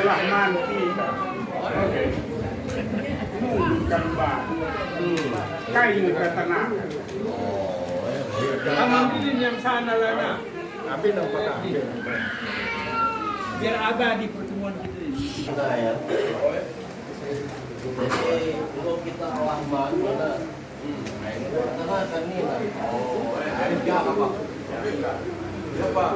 Rahman kita. Oke. Gambar. Kain ketenangan. Ambilin yang sana Lana. Tapi nampak ambil. Biar abadi pertemuan kita ini. Sudah ya. Jadi kalau kita Rahman mana? Karena kan ini lah. Oh, ya apa? Siapa?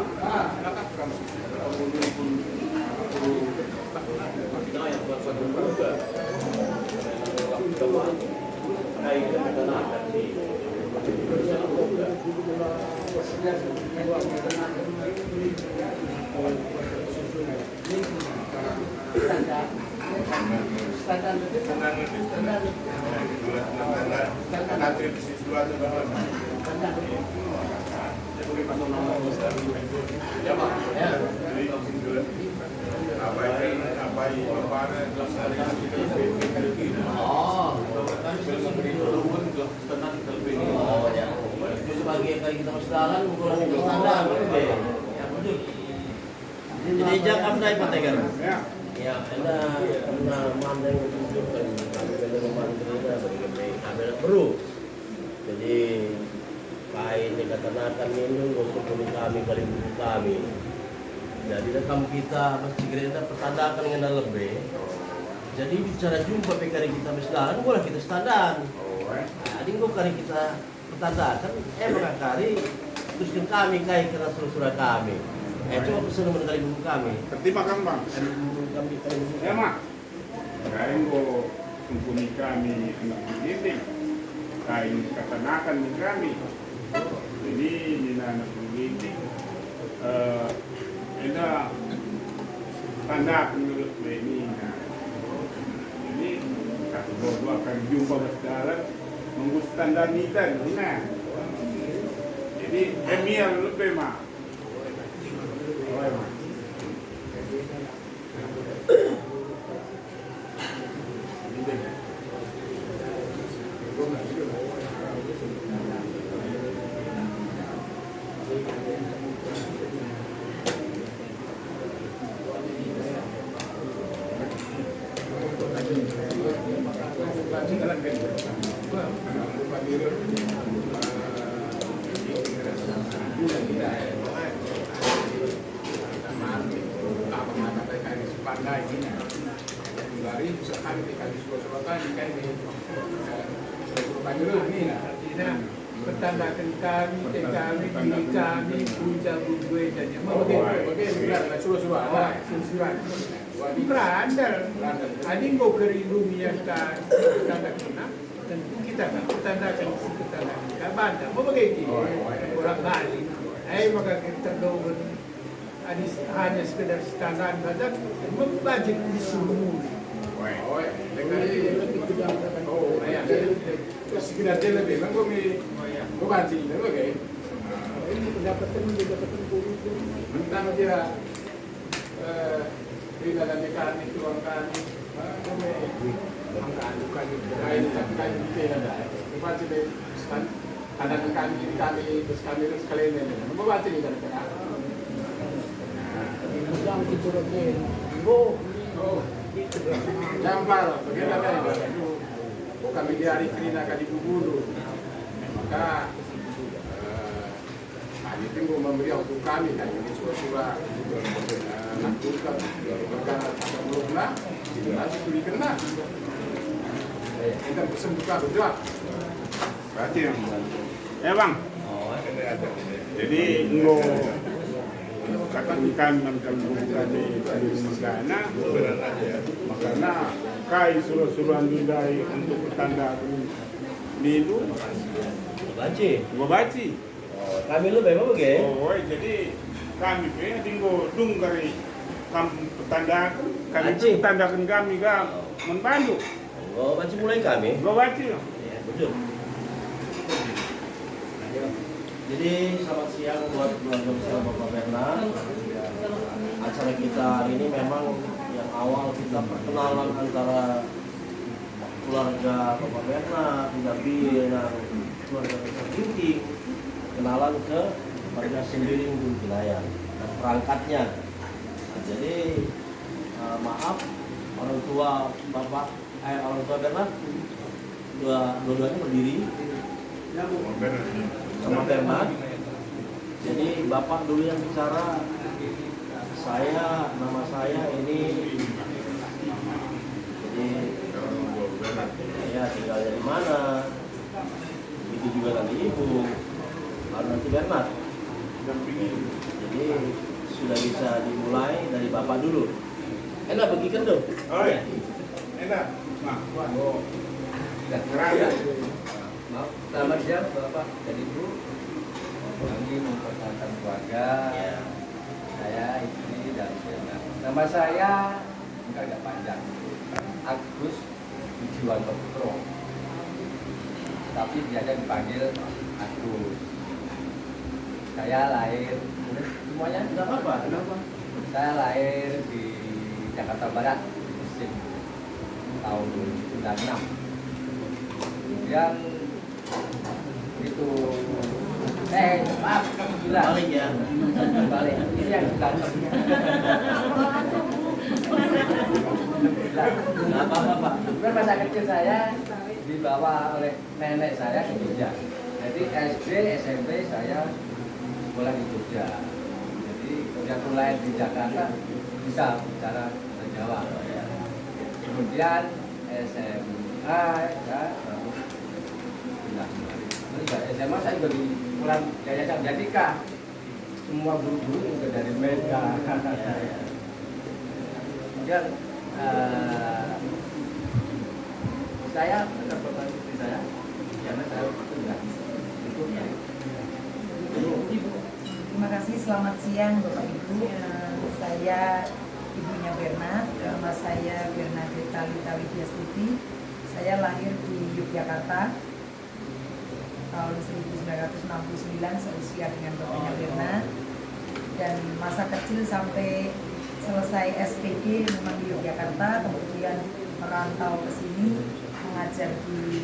Sebagai kali kita masih jalan, ukuran kita standar, ya betul. Jadi jangan naik patekan. Ya, ada mandang menunjukkan kami ada memandangnya bagi kami perlu. Jadi kain dikatakan minum untuk kami kali kami. Jadi rekam kita mesti kita pertandakan dengan lebih. Jadi bicara jumpa PKR kita mesdalan, boleh kita standar. Jadi kok kali kita pertandakan, mengakari teruskan kami kait kena surat kami. Coba pesan mengenai buku kami. Pertimbangkan bang. Kami Ya mak. Kain go kumpuli kami anak mendidik. Kain ketenakan di kami. Jadi di anak mendidik. Ada tanda menurut ini. Ini satu dua kali jumpa berjalan nunggu standar nita di mana. Jadi emir lebih mak. Pertandakan kami, kami, diri kami, puja gue dan yang bagaimana surat. Berandal, ading go kerilum yang tanda kena, tentu kita kan pertandakan pertandakan kita bandar. Mau bagaimana? Orang Bali, maka kita doa adis hanya sekedar standar saja, membajak di seluruh. Sekedar dia lebih, kan gue baca ini, oke? Ini pendapatan guru. Mentang dia tidak ada mekanik tuang kami, angkat bukan kain kita ada. Baca deh, ada kami terus kami sekalian ini. Membaca ini kan? Jangan diturunkan. Jambar, bagaimana itu? Kami di hari kerina kali dulu, maka kami tunggu memberi untuk kami kan ini surat nak buka perkara ada belumna, itu masih boleh kena. Kita bisa buka berdoa. Berarti yang bang. Jadi enggak katakan macam bukan di Megana, makanya kai suruh-suruhan didai untuk petanda milu. Gua baci. Kami lu memang begitu. Oh, jadi kami punya tinggal dung dari kampung petanda, kami petandakan kami kan membantu. Oh, baci mulai kami. Gua baci. Ya, betul. Jadi selamat siang buat keluarga besar Bapak Bernard. Acara kita hari ini memang yang awal kita perkenalan antara keluarga Bapak Bernard, Nabi, dan keluarga besar Tingting. kenalan ke warga Sembiring dulu Senayan dan perangkatnya. Nah, jadi maaf orang tua Bernard dua-duanya berdiri sama Bernard. Jadi bapak dulu yang bicara, nama saya ini. Jadi saya tinggalnya di mana, itu juga nanti ibu, lalu nanti Bernard. Jadi sudah bisa dimulai dari bapak dulu. Enak bagikan dong. Oh ya, enak. Maaf, selamat siang Bapak dan Ibu. Kami memperkenalkan keluarga. Saya istri dan anak. Nama saya agak panjang, Agus Wijiwanto Putro. Tapi biasa dipanggil Agus. Saya lahir, semuanya Tidak apa-apa. saya lahir di Jakarta Barat musim tahun 96. Kemudian itu maaf gila Balik ya. balik ini yang belakang. Nggak apa-apa Pak. Kemudian masa kecil saya dibawa oleh nenek saya ke Jogja. Jadi SD, SMP saya sekolah di Jogja. Jadi kemudian mulai di Jakarta bisa bicara bahasa Jawa. Kemudian SMA ya baru pindah kembali. Terus SMA saya juga di pulang Yayasan Jadika. Semua guru-guru juga dari Medan. Kemudian saya tetap bertanya istri saya karena saya sudah itu ya. Terima kasih, selamat siang Bapak Ibu. Saya ibunya Bernard, nama saya Bernadetta Lita Widyastuti. Saya lahir di Yogyakarta tahun 1969 seusia dengan bapaknya Bernard. Dan masa kecil sampai selesai SPG memang di Yogyakarta, kemudian merantau ke sini mengajar di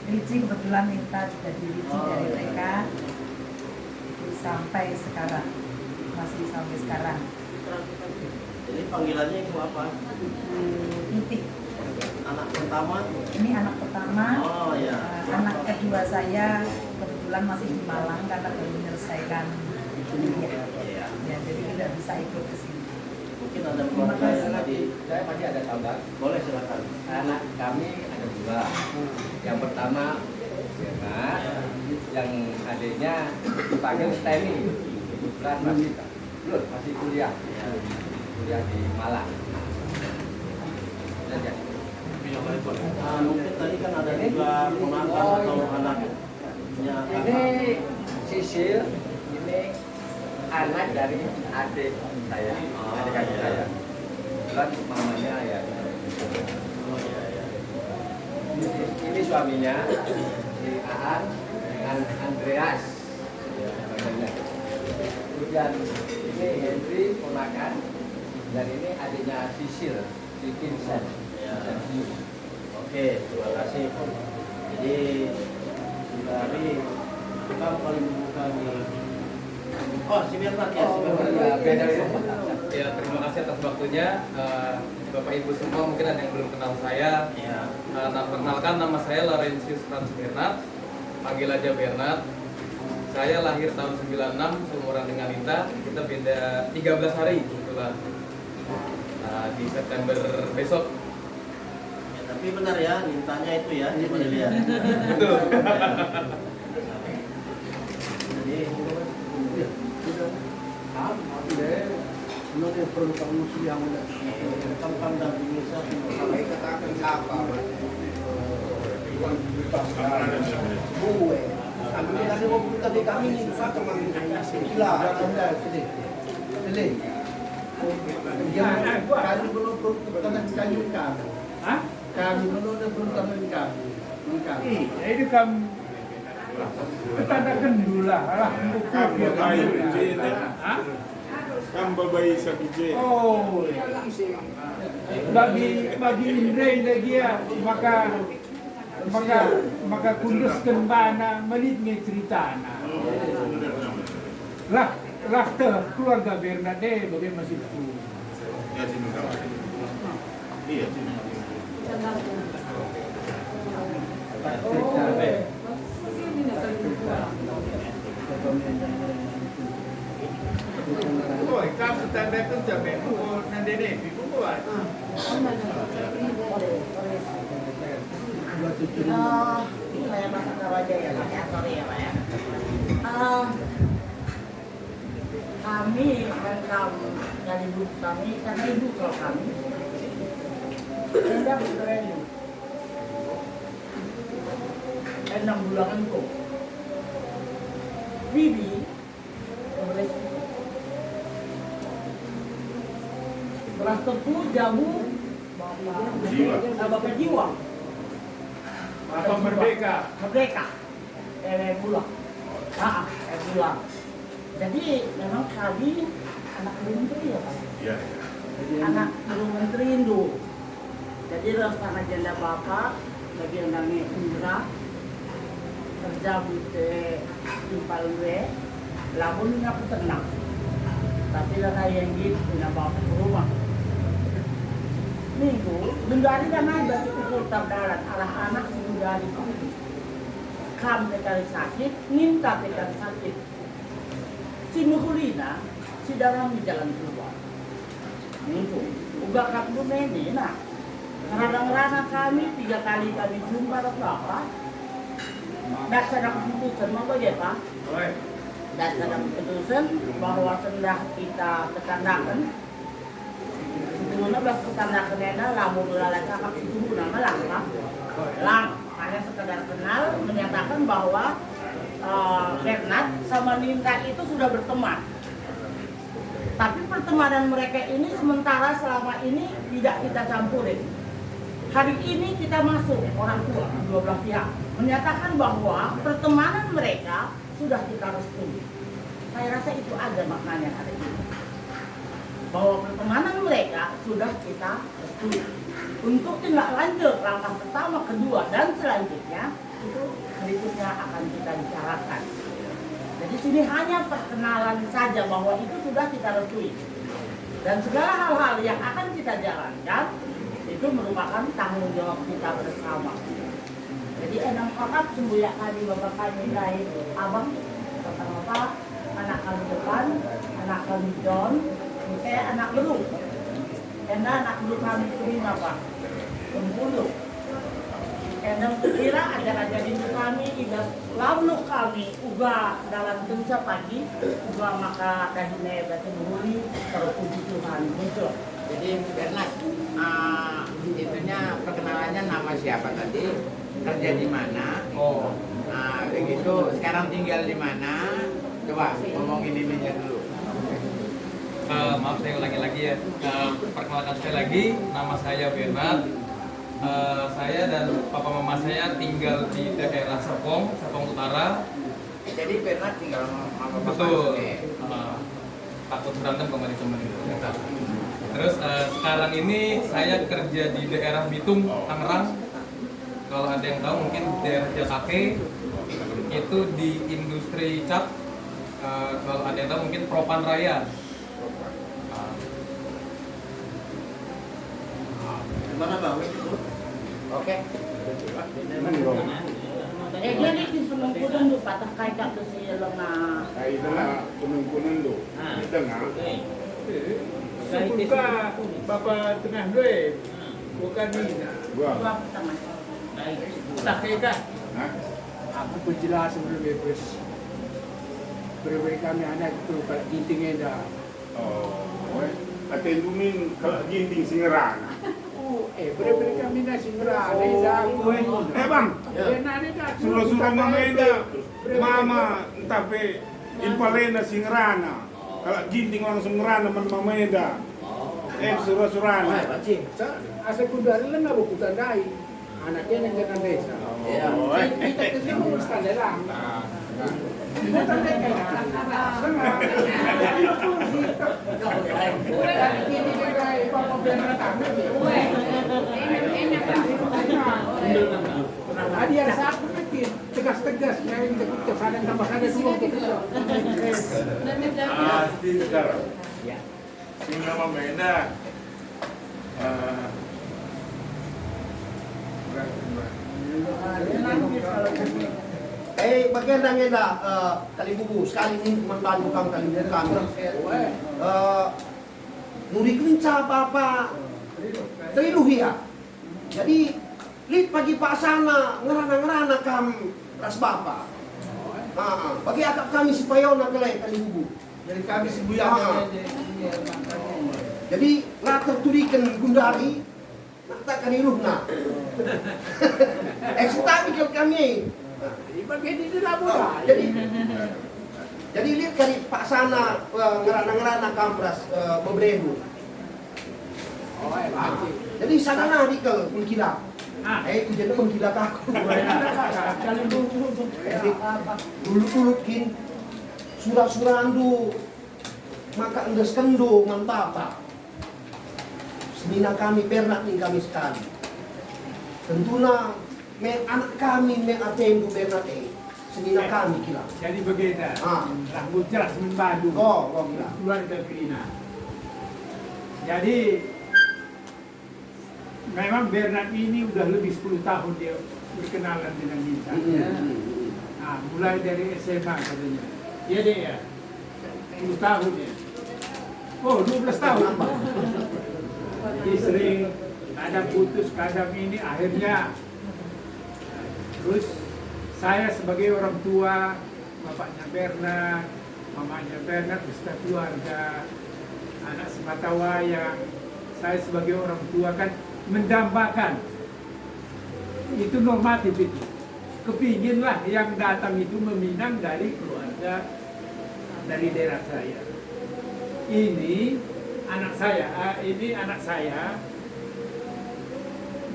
Ricci, kebetulan Minta juga di Ricci dari TK sampai sekarang, masih sampai sekarang. Jadi panggilannya itu apa? Titik. Anak pertama? Ini anak pertama. Oh ya. Anak kedua saya kebetulan masih di Malang karena baru menyelesaikan kuliah. Iya. Ya, jadi tidak bisa ikut ke sini. Mungkin ada keluarga yang tadi. Saya masih ada tambahan. Boleh silakan. Anak kami ada dua. Yang pertama Bernard, yang adiknya dipanggil Steny. Kebetulan masih kuliah. Kuliah di Malang. Saja. Mungkin tadi kan ada juga ponakan atau anaknya. Ini Sisil, ini anak dari adik saya, adik kakak saya. Kebetulan mamanya ya. Oh iya iya. Ini suaminya, si Aan dengan Andreas. Kemudian ini Henry ponakan, dan ini adiknya Sisil, si Vincent. Oke, terima kasih. Jadi dari kita paling buka nih. Oh, si Bernard ya, si Bernard. Ya, terima kasih atas waktunya. Bapak Ibu semua mungkin ada yang belum kenal saya. Ya. Perkenalkan, nama saya Laurentius Franz Bernard. Panggil aja Bernard. Saya lahir tahun 96, seumuran dengan Lita. Kita beda 13 hari kebetulan. Di September besok. Ya, tapi benar ya, mintanya itu ya, coba dilihat. Betul. Jadi Ini kan tanda kendula lah. Kan babae buje kan babae sa buje. Oh, bagi Indra lagi ya, maka kundus kembana malit ng cerita na. Rahter keluarga Bernade bagaimana sih itu? Ya sini kawan. Iya sini. Oh, kamu tanda tu sampai tu nanti ni, ibu buat. Ini saya masak raja ya Pak ya, sorry ya Pak ya. Kami rekam dari ibu kami, karena ibu kalau kami hendak bertemu 6 bulan itu Bibi boleh beras tebu, jamu, bapak jiwa Apa merdeka? merdeka bulan bulan. Jadi memang kami anak menteri ya Pak, Iya. anak menteri Indo. Jadi rencana janda bapak bagi nangis Indra kerja bute impal we lamun aku tenang. Tapi lah yang gitu punya bapak ke rumah. Minggu menjadi dan ada cukup darat arah anak si menjadi kam tekali sakit minta tekali sakit si Muhulina si dalam di jalan keluar minggu uga kaplu ini nah kadang-kadang kami 3 kali kami jumpa atau berapa dan sedang keputusan mau ya Pak dan sedang keputusan bahwa sendah kita tekandakan sebelumnya belas tekandakan ena lamu belalai cakap itu nama langkah hanya sekedar kenal menyatakan bahwa Bernard sama Ninta itu sudah berteman. Tapi pertemanan mereka ini sementara selama ini tidak kita campurin. Hari ini kita masuk orang tua kedua belah pihak menyatakan bahwa pertemanan mereka sudah kita restui. Saya rasa itu aja maknanya hari ini. Bahwa pertemanan mereka sudah kita restui. Untuk tindak lanjut langkah pertama, kedua, dan selanjutnya itu berikutnya akan kita bicarakan. Jadi sini hanya perkenalan saja bahwa itu sudah kita restui. Dan segala hal-hal yang akan kita jalankan itu merupakan tanggung jawab kita bersama. Jadi enam kakak sembuyak kali bapak kami dari abang bapak anak kami depan, anak kami John, saya anak beru. Karena anak beru kami terima Pak, pembuluh. Karena kira ajar-ajar itu kami, tidak lalu kami uga dalam tenca pagi, uga maka kahine batu muhuri terpuji Tuhan muncul. Jadi Bernard, itunya perkenalannya nama siapa tadi, kerja di mana, begitu, sekarang tinggal di mana, coba ngomongin ininya dulu. Maaf saya ulangi lagi ya. Perkenalkan sekali lagi, nama saya Bernard. Saya dan papa mama saya tinggal di daerah Serpong Utara. Jadi Bernard tinggal sama bapak. Betul. Takut berantem kemarin teman itu. Terus sekarang ini saya kerja di daerah Bitung, Tangerang. Kalau ada yang tahu mungkin daerah Jakake itu di industri cat. Kalau ada yang tahu mungkin Propan Raya. Gimana Bang? Oke. Jadi di penungkunan tuh patah kaitan tuh si lengah. Kaya na kunung-kunung do. Kita nga. Suka bapak tengah duit, bukan Nina. Gua. Tak kaya Hah? aku penjelasan dulu bebas. Berbeda kami anak itu kalau gintingnya dah. Oh, ate lumin kalau ginting singerana. Berbeda kami dah singra, dah aku. Bang, Dah. suruh-suruh mameda, mama tapi impalena singerana. Kalau ginting langsung ngerana man mameda. Suruh-surana. Asal kudari lah nggak buku tandai. Anaknya yang jangan desa. Kita kesini mengurus tanda lah. Kita tanda Hadiah aku kecil, tegas-tegas, yang kesadaran tambah ada semua. cuti sekarang. Ya. Sehingga Meda Bagenda kali bubu sekali ini membantu kami kali bubu kami. Nuri kelinca apa triluhia. Jadi lit pagi pak sana ngerana kami ras bapa. Bagi akak kami sipayona kali bubu. Jadi kami sebuyang. Jadi latar turikan gundari naktakan iluhna. Ekstami kalau kami. Bagian itu lah bola. Jadi lihat kali Pak Sana ngerana kampras membredu. Jadi sana nari ke mengkilap. Ujian mengkilap aku. Dulu-dulukin surah-surandu maka endes kendo mantapa. Semina kami bernak nih kami sekali. Tentunya anak kami mengatendu bernak semina kami kira. Jadi begitu. Rambut jelas membadu. Kira. Keluarga Krina. Jadi memang Bernard ini udah lebih 10 tahun dia berkenalan dengan Nita. Nah, mulai dari SMA katanya. Iya deh ya. 10 tahun ya. Oh, 12 tahun. Jadi sering kadang putus, kadang ini akhirnya. Terus saya sebagai orang tua, bapaknya Bernard, mamanya Bernard, beserta keluarga, anak sematawayang, saya sebagai orang tua kan mendambakan. Itu normatif itu. Kepinginlah yang datang itu meminang dari keluarga, dari daerah saya. Ini anak saya,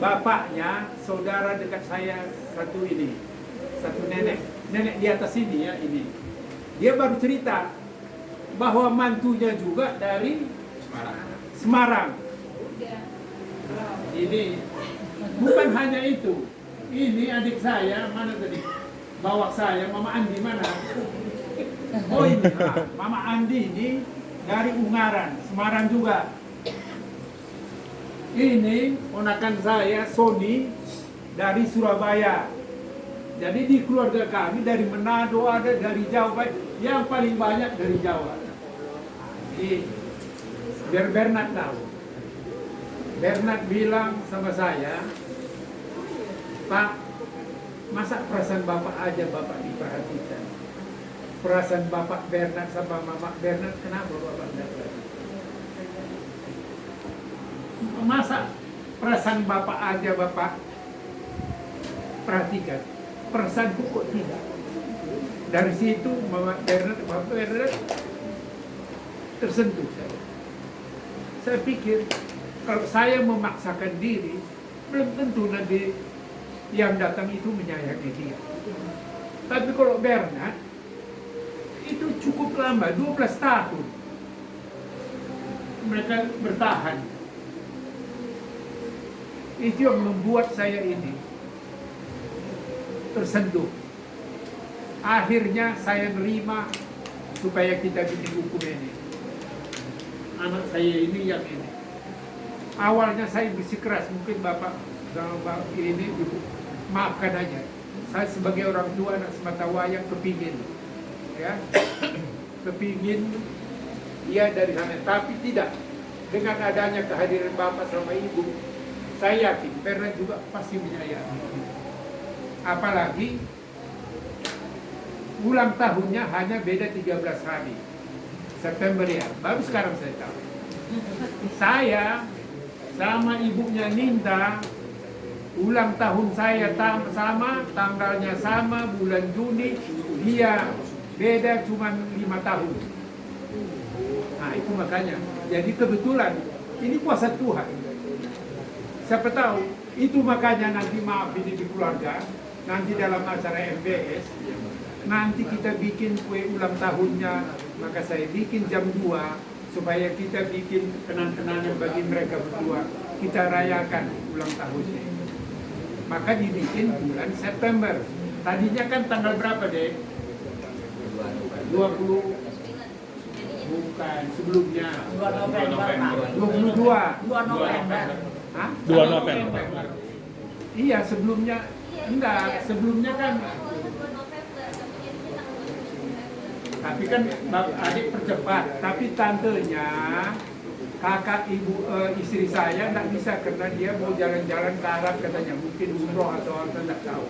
bapaknya saudara dekat saya satu nenek di atas ini ya ini. Dia baru cerita bahwa mantunya juga dari Semarang. Ini bukan hanya itu. Ini adik saya mana tadi? Bawa saya, Mama Andi mana? Oh ini, Mama Andi ini dari Ungaran, Semarang juga. Ini ponakan saya, Sony, dari Surabaya. Jadi di keluarga kami dari Manado ada, dari Jawa, yang paling banyak dari Jawa. Jadi biar Bernard tahu. Bernard bilang sama saya, Pak, masa perasaan Bapak aja Bapak diperhatikan? Perasaan Bapak Bernard sama Mama Bernard kenapa Bapak tidak perhatikan? Masa perasaan Bapak aja Bapak perhatikan, perasaan kok tidak? Dari situ Mama Bernard, Bapak Bernard tersentuh saya. Saya pikir kalau saya memaksakan diri, belum tentu nanti yang datang itu menyayangi dia. Tapi kalau Bernard itu cukup lama, 12 tahun mereka bertahan. Itu yang membuat saya ini tersentuh. Akhirnya saya nerima supaya kita bikin hukum ini. Anak saya ini yang ini. Awalnya saya bersikeras, mungkin Bapak sama Bapak ini Ibu, maafkan aja. Saya sebagai orang tua anak sematawayang kepingin, ya, kepingin dia dari sana. Tapi tidak, dengan adanya kehadiran Bapak sama Ibu, saya yakin Bernard juga pasti menyayangi. Apalagi ulang tahunnya hanya beda 13 hari. September ya, baru sekarang saya tahu. Saya sama ibunya Ninta, ulang tahun saya sama, tanggalnya sama, bulan Juni, dia beda cuma 5 tahun. Nah itu makanya, jadi kebetulan ini kuasa Tuhan. Siapa tahu, itu makanya nanti maaf ini di keluarga, nanti dalam acara MBS, nanti kita bikin kue ulang tahunnya, maka saya bikin jam 2, supaya kita bikin kenang-kenangan bagi mereka berdua, kita rayakan ulang tahunnya. Maka dibikin bulan September. Tadinya kan tanggal berapa deh? 20 bukan sebelumnya 2 November Pak. 22. 2 November. Hah? 2 November. Iya sebelumnya enggak, sebelumnya kan. Tapi kan adik percepat, tapi tantenya kakak ibu istri saya enggak bisa karena dia mau jalan-jalan ke Arab katanya, mungkin umroh atau apa enggak tahu.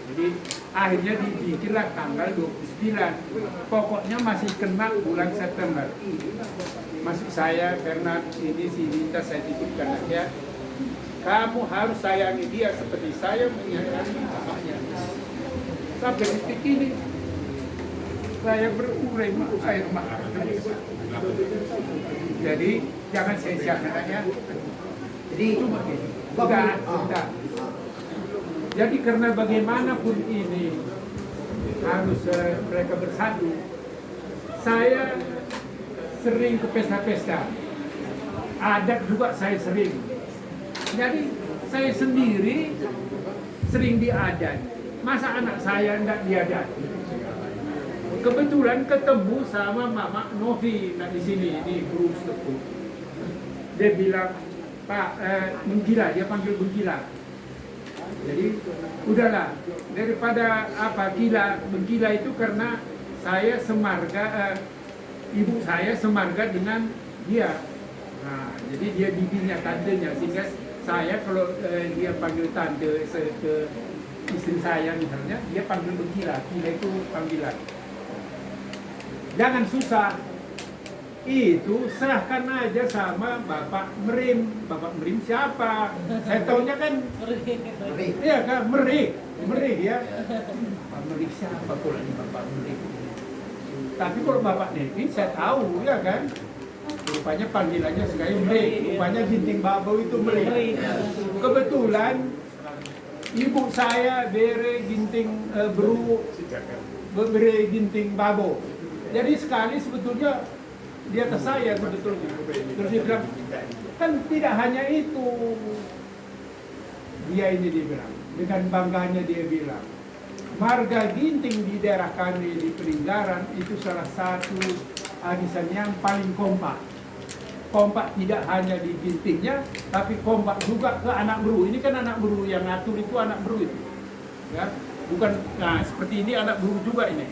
Jadi akhirnya dibikinlah tanggal 29. Pokoknya masih kena bulan September. Maksud saya karena ini si Dinta saya titipkan aja. Kamu harus sayangi dia seperti saya menyayangi bapaknya. Sampai detik ini saya berurai air mata. Jadi jangan sia-siakan aja. Jadi Cuma gitu. Sudah. Jadi karena bagaimanapun ini harus mereka bersatu. Saya sering ke pesta-pesta. Adat juga saya sering. Jadi saya sendiri sering diadat. Masa anak saya enggak diadat? Kebetulan ketemu sama Mama Novi di sini di grup sepuh. Dia bilang, Pak, Bengkila, dia panggil Bengkila. Jadi udahlah, daripada Bengkila itu karena saya semarga, ibu saya semarga dengan dia. Nah, jadi dia bibinya, tantenya, sehingga saya kalau dia panggil tante ke istri saya misalnya, dia panggil Bengkila. Kila itu panggilan. Jangan susah. Itu serahkan aja sama Bapak Merim. Bapak Merim siapa? Saya taunya kan iya kan Merih ya. Bapak Merim siapa kalau ini Bapak Merim? Tapi kalau Bapak Nevi saya tahu ya kan. Rupanya panggilannya sekali Merih. Rupanya Ginting Babau itu Merih. Kebetulan ibu saya Bere Ginting Bere Ginting Babau. Jadi sekali sebetulnya di atas saya sebetulnya. Terus dia bilang, kan tidak hanya itu. Dia bilang, dengan bangganya dia bilang, marga Ginting di daerah kami di Peninggaran itu salah satu arisan yang paling kompak. Kompak tidak hanya di Gintingnya, tapi kompak juga ke anak beru. Ini kan anak beru yang ngatur itu anak beru itu. Ya, bukan, nah seperti ini anak beru juga ini.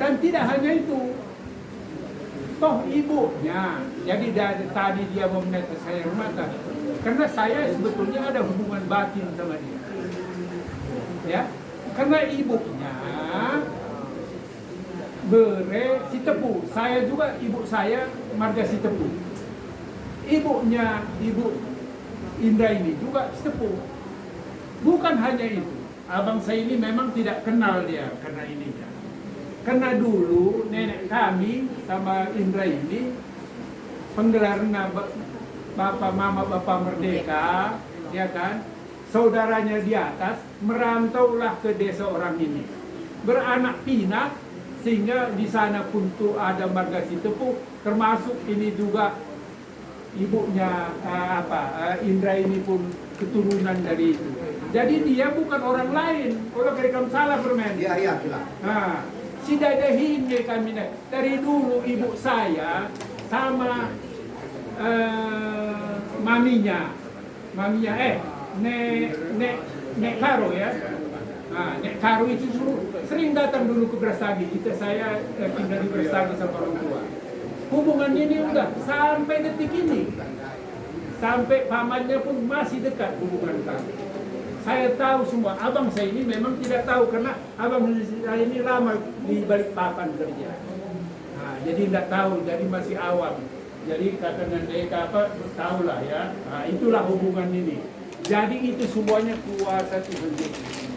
Dan tidak hanya itu. Toh ibunya, jadi tadi dia mau menetes saya mata, karena saya sebetulnya ada hubungan batin sama dia, ya, karena ibunya Bere Sitepu, saya juga ibu saya marga Sitepu, ibunya Ibu Indra ini juga Sitepu, bukan hanya itu, abang saya ini memang tidak kenal dia karena ininya. Karena dulu nenek kami sama Indra ini penggelarnya Bapak Mama Bapak Merdeka, ya kan? Saudaranya di atas merantaulah ke desa orang ini. Beranak pinak sehingga di sana pun tuh ada marga Sitepu, termasuk ini juga ibunya Indra ini pun keturunan dari itu. Jadi dia bukan orang lain. Kalau kerekam salah bermain. Iya, jelas. Nah, si dadahin kami dari dulu ibu saya sama maminya Nek Karo ya. Nah, Nek Karo itu sering datang dulu ke Brastagi. Saya tinggal di Brastagi sama orang tua. Hubungan ini udah sampai detik ini. Sampai pamannya pun masih dekat hubungan kami. Saya tahu semua, abang saya ini memang tidak tahu karena abang saya ini lama di balik papan kerja. Nah, jadi tidak tahu, jadi masih awam. Jadi kata Nandeka tahulah ya. Nah, itulah hubungan ini. Jadi itu semuanya kuasa Tuhan Yesus.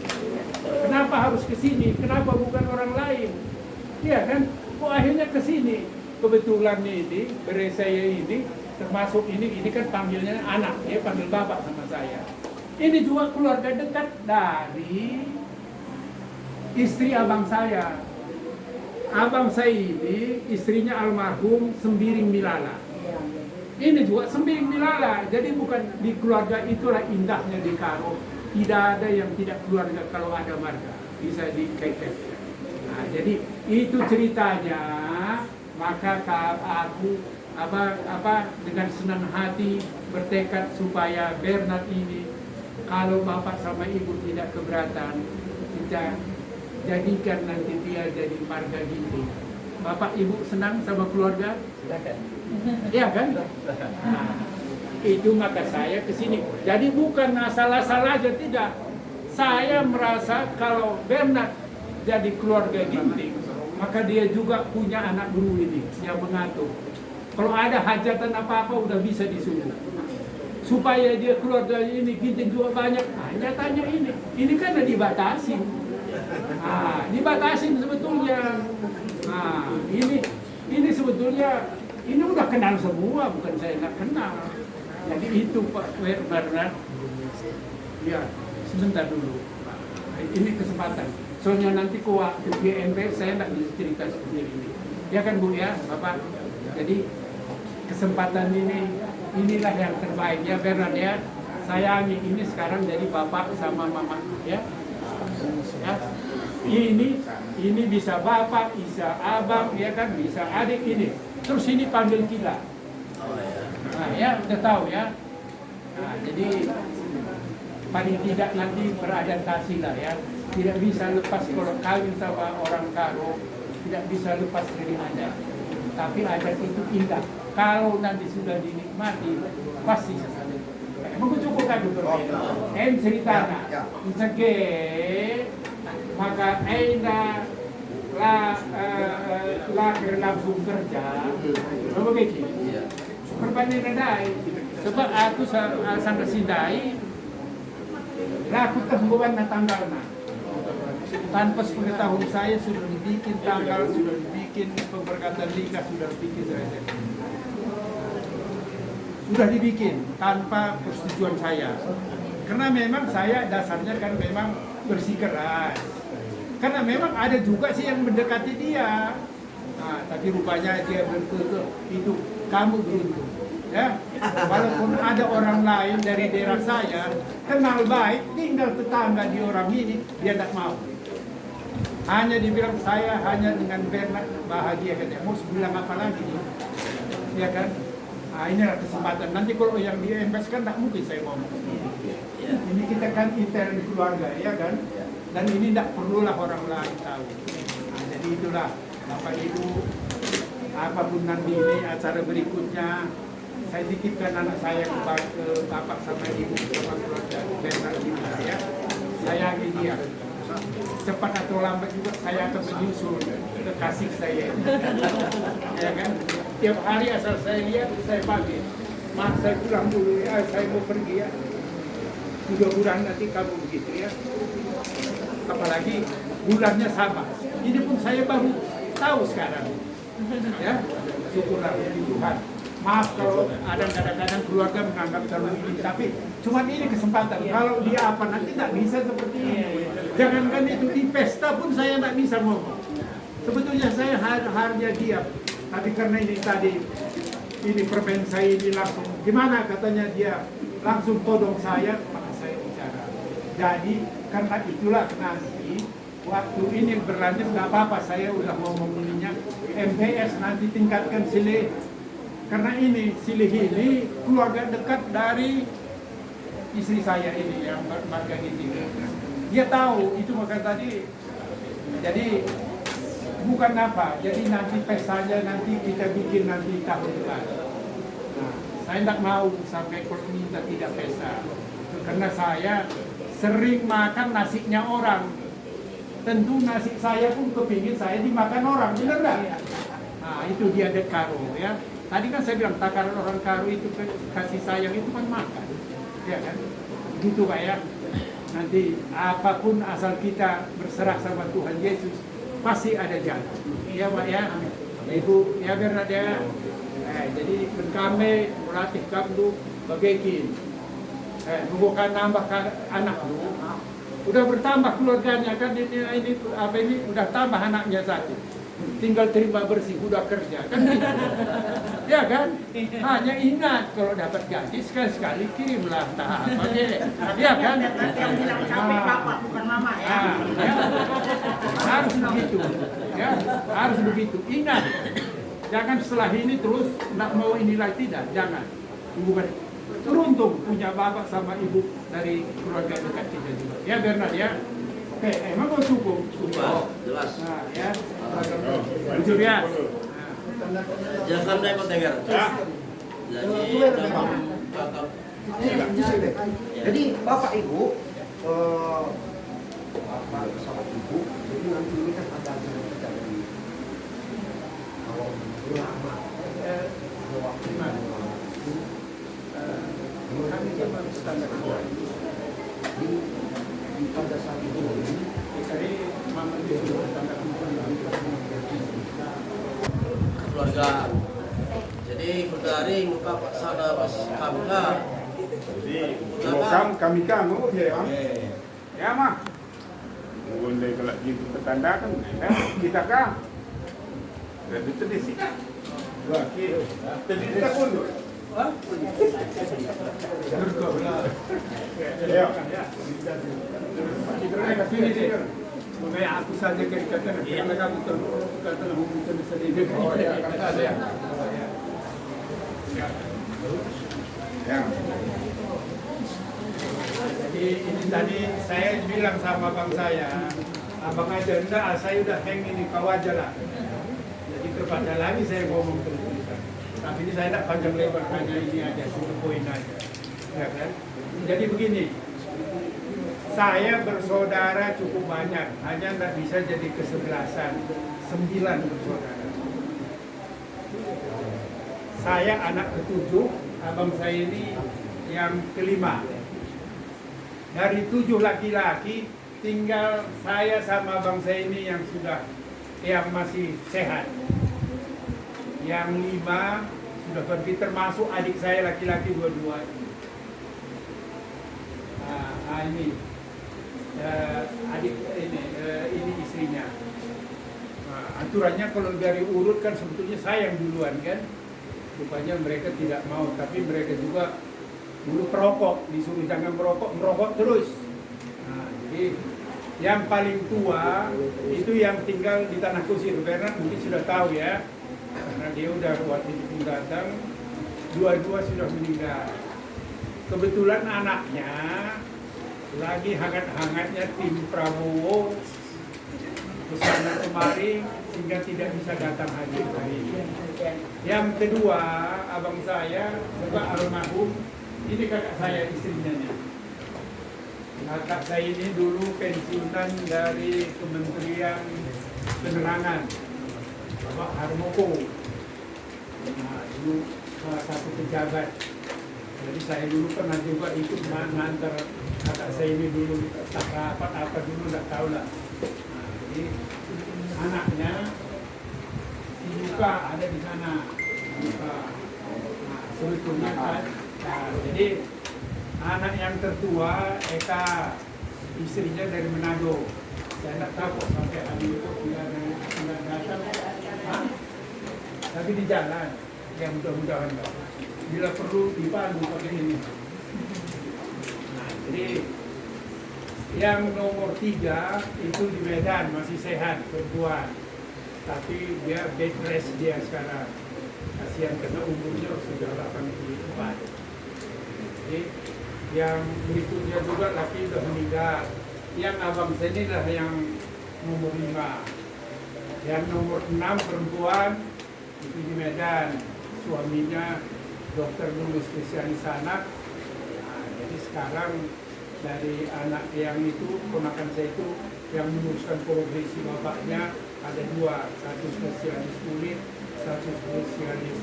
Kenapa harus ke sini? Kenapa bukan orang lain? Iya kan? Kok akhirnya ke sini? Kebetulan ini, beri saya ini termasuk ini kan panggilnya anak, dia panggil bapak sama saya. Ini juga keluarga dekat dari istri abang saya. Abang saya ini istrinya almarhum Sembiring Milala. Ini juga Sembiring Milala. Jadi bukan di keluarga itulah indahnya di Karo. Tidak ada yang tidak keluarga kalau ada marga. Bisa dikaitkan. Nah, jadi itu ceritanya maka aku dengan senang hati bertekad supaya Bernard ini, kalau bapak sama ibu tidak keberatan, kita jadikan nanti dia jadi marga ginting. Bapak ibu senang sama keluarga? Silakan. Iya kan? Nah, itu maka saya kesini. Jadi bukan asal-asal aja, tidak. Saya merasa kalau Bernard jadi keluarga ginting, maka dia juga punya anak guru ini yang mengatur. Kalau ada hajatan apa-apa udah bisa disuruh. Supaya dia keluarga ini ginting juga banyak. Nah, nyatanya ini kan udah dibatasin. Nah, dibatasin sebetulnya. Nah, ini sebetulnya ini udah kenal semua, bukan saya nggak kenal. Jadi itu Pak Bernard. Ya, sebentar dulu. Ini kesempatan. Soalnya nanti ke waktu GMP saya nggak bisa cerita seperti ini. Ya kan Bu ya, Bapak. Jadi kesempatan inilah yang terbaik ya Bernard ya. Sayangi ini sekarang jadi bapak sama mama ya. Ya. Ini bisa bapak, bisa abang ya kan, bisa adik ini. Terus ini panggil Kila. Nah ya udah tahu ya. Nah jadi paling tidak nanti beradaptasi lah ya. Tidak bisa lepas kalau kawin sama orang Karo, tidak bisa lepas dari adat. Tapi adat itu indah. Kalau nanti sudah dinikmati, pasti sesuatu. Emang cukup kan dulu. Cerita nak. Sege, maka Enda lahir langsung kerja. Apa begitu? Berbanding redai. Sebab aku sangat sindai. Laku tembuan na tanggalna. Tanpa sepengetahuan saya sudah dibikin tanggal, sudah dibikin pemberkatan nikah, sudah dibikin resepsi. Sudah dibikin tanpa persetujuan saya. Karena memang saya dasarnya kan memang bersikeras. Karena memang ada juga sih yang mendekati dia. Nah, tapi rupanya dia berkata itu kamu beruntung. Ya, walaupun ada orang lain dari daerah saya kenal baik, tinggal tetangga di orang ini, dia tidak mau. Hanya dibilang saya hanya dengan Bernard bahagia katanya. Mau bilang apa lagi nih? Ya kan? Nah, inilah kesempatan. Nanti kalau yang di MS kan tak mungkin saya ngomong. Ini kita kan intern di keluarga, ya kan? Dan ini tidak perlulah orang lain tahu. Nah, jadi itulah Bapak Ibu, apapun nanti ini acara berikutnya, saya titipkan anak saya ke bapak sama ibu sama keluarga Bernard juga ya. Sayangi dia. Cepat atau lambat juga saya akan menyusul kekasih saya. Ya kan? Tiap hari asal saya lihat, saya panggil. Mas, saya pulang dulu ya, saya mau pergi ya. 3 bulan nanti kamu begitu ya. Apalagi bulannya sama. Ini pun saya baru tahu sekarang. Ya, syukurlah puji Tuhan. Maaf kalau ada kadang-kadang keluarga menganggap calon ini, tapi cuma ini kesempatan. Kalau dia apa nanti tak bisa seperti ini. Jangankan itu di pesta pun saya tak bisa ngomong. Sebetulnya saya harusnya diam, tapi karena ini tadi ini permen saya ini langsung gimana katanya dia langsung todong saya, maka saya bicara. Jadi karena itulah nanti waktu ini berlanjut nggak apa-apa, saya udah ngomong ininya MPS nanti tingkatkan silih. Karena ini Silih ini keluarga dekat dari istri saya ini yang marga ginting. Dia tahu itu maka tadi. Jadi bukan apa. Jadi nanti pestanya nanti kita bikin nanti tahun depan. Nah, saya tidak mau sampai kalau minta tidak pesta. Karena saya sering makan nasinya orang. Tentu nasi saya pun kepingin saya dimakan orang, benar nggak? Nah itu dia dek Karo ya. Tadi kan saya bilang takaran orang Karo itu kasih sayang itu kan makan, ya kan? Gitu Pak ya. Nanti apapun asal kita berserah sama Tuhan Yesus pasti ada jalan. Iya Pak ya. Ibu ya Bernard ya. Jadi kami melatih kamu bagiin. Bukan nambah anak lu. Udah bertambah keluarganya kan ini apa ini udah tambah anaknya satu. Tinggal terima bersih, udah kerja kan gitu. Ya kan? Hanya ingat kalau dapat gaji sekali-sekali kirimlah tahap. Ya kan? Yang bilang capek bapak bukan mama ya. Ya. Harus begitu. Ya, harus begitu. Ingat. Jangan setelah ini terus nak mau inilah tidak, jangan. Bukan. Beruntung punya bapak sama ibu dari keluarga dekat kita juga. Ya Bernard ya. Oke, emang kau cukup? Cukup, jelas. Nah, ya. Jujur ya. Jangan naik Pategar. Ya. Jadi dalam kakak. Jadi Bapak Ibu, Bapak sama Ibu, jadi nanti ini kan ada kita dari kalau ulama, Kami cuma standar di pada saat itu Jadi mama disuruh standar Keluarga. Jadi dari muka Pak Sana pas Kamka. Jadi kalau kami kamu ya, ya mah. Mulai kalau gitu ketandakan, kita kan. Dan itu di sini. Oke, jadi kita pun. Ya. Makanya aku saja dikatakan karena kamu terkata hubungan sedikit. Oh ya, kata ya. Ya. Jadi ini tadi saya bilang sama abang saya, abang aja enggak, saya udah hang ini kau aja lah. Jadi terpaksa lagi saya ngomong terus. Tapi ini saya tidak panjang lebar, hanya ini aja, satu poin aja. Ya kan? Jadi begini, saya bersaudara cukup banyak, hanya tidak bisa jadi kesebelasan, 9 bersaudara. Saya anak ketujuh, abang saya ini yang kelima. Dari 7 laki-laki, tinggal saya sama abang saya ini yang masih sehat. Yang 5 sudah pergi, termasuk adik saya laki-laki dua-dua. Ini adik ini istrinya. Aturannya kalau dari urut kan sebetulnya saya yang duluan kan. Rupanya mereka tidak mau, tapi mereka juga dulu perokok, disuruh jangan merokok terus. Jadi yang paling tua itu yang tinggal di Tanah Kusir. Bernard mungkin sudah tahu ya, karena dia udah waktu itu datang, dua-dua sudah meninggal. Kebetulan anaknya lagi hangat-hangatnya tim Prabowo kesana kemari sehingga tidak bisa datang hadir hari ini. Yang kedua, abang saya juga almarhum, ini kakak saya istrinya nih. Kakak saya ini dulu pensiunan dari Kementerian Penerangan, Bapak Harmoko. Dulu salah satu pejabat. Jadi saya dulu pernah juga ikut mengantar kakak saya ini dulu tak rapat apa dulu nggak tahu lah. Jadi anaknya si Luka ada di sana. Sebetulnya kan. Jadi anak yang tertua Eka, istrinya dari Manado. Saya tidak tahu kok sampai hari itu tidak datang. Tapi di jalan, ya mudah-mudahan lah. Bila perlu dipandu pakai ini. Nah, jadi yang nomor 3 itu di Medan masih sehat perempuan, tapi dia bed rest dia sekarang. Kasihan karena umurnya sudah 84. Jadi yang berikutnya juga laki sudah meninggal. Yang abang saya ini adalah yang nomor 5. Yang nomor 6 perempuan itu di Medan, suaminya dokter dulu spesialis anak. Nah, jadi sekarang dari anak yang itu, ponakan saya itu yang meneruskan progresi bapaknya ada 2, satu spesialis kulit, satu spesialis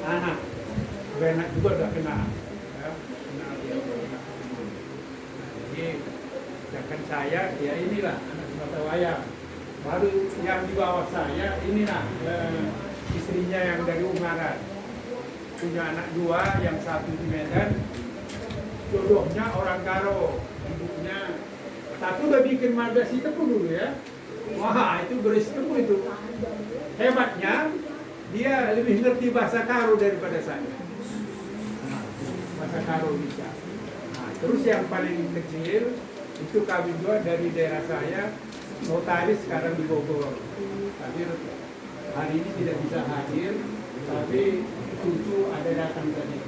anak. Bernard juga udah kenal, ya, kenal dia udah kenal. Nah, jadi sedangkan saya, ya inilah anak mata wayang. Baru yang di bawah saya inilah istrinya yang dari Ungaran, punya anak 2, yang satu di Medan. Jodohnya orang Karo, ibunya. Satu udah bikin margasi tepu dulu ya. Wah, itu beris tepu itu. Hebatnya, dia lebih ngerti bahasa Karo daripada saya. Bahasa Karo bisa. Nah, terus yang paling kecil, itu kami juga dari daerah saya, notaris sekarang di Bogor. Tapi hari ini tidak bisa hadir, tapi cucu ada datang tadi.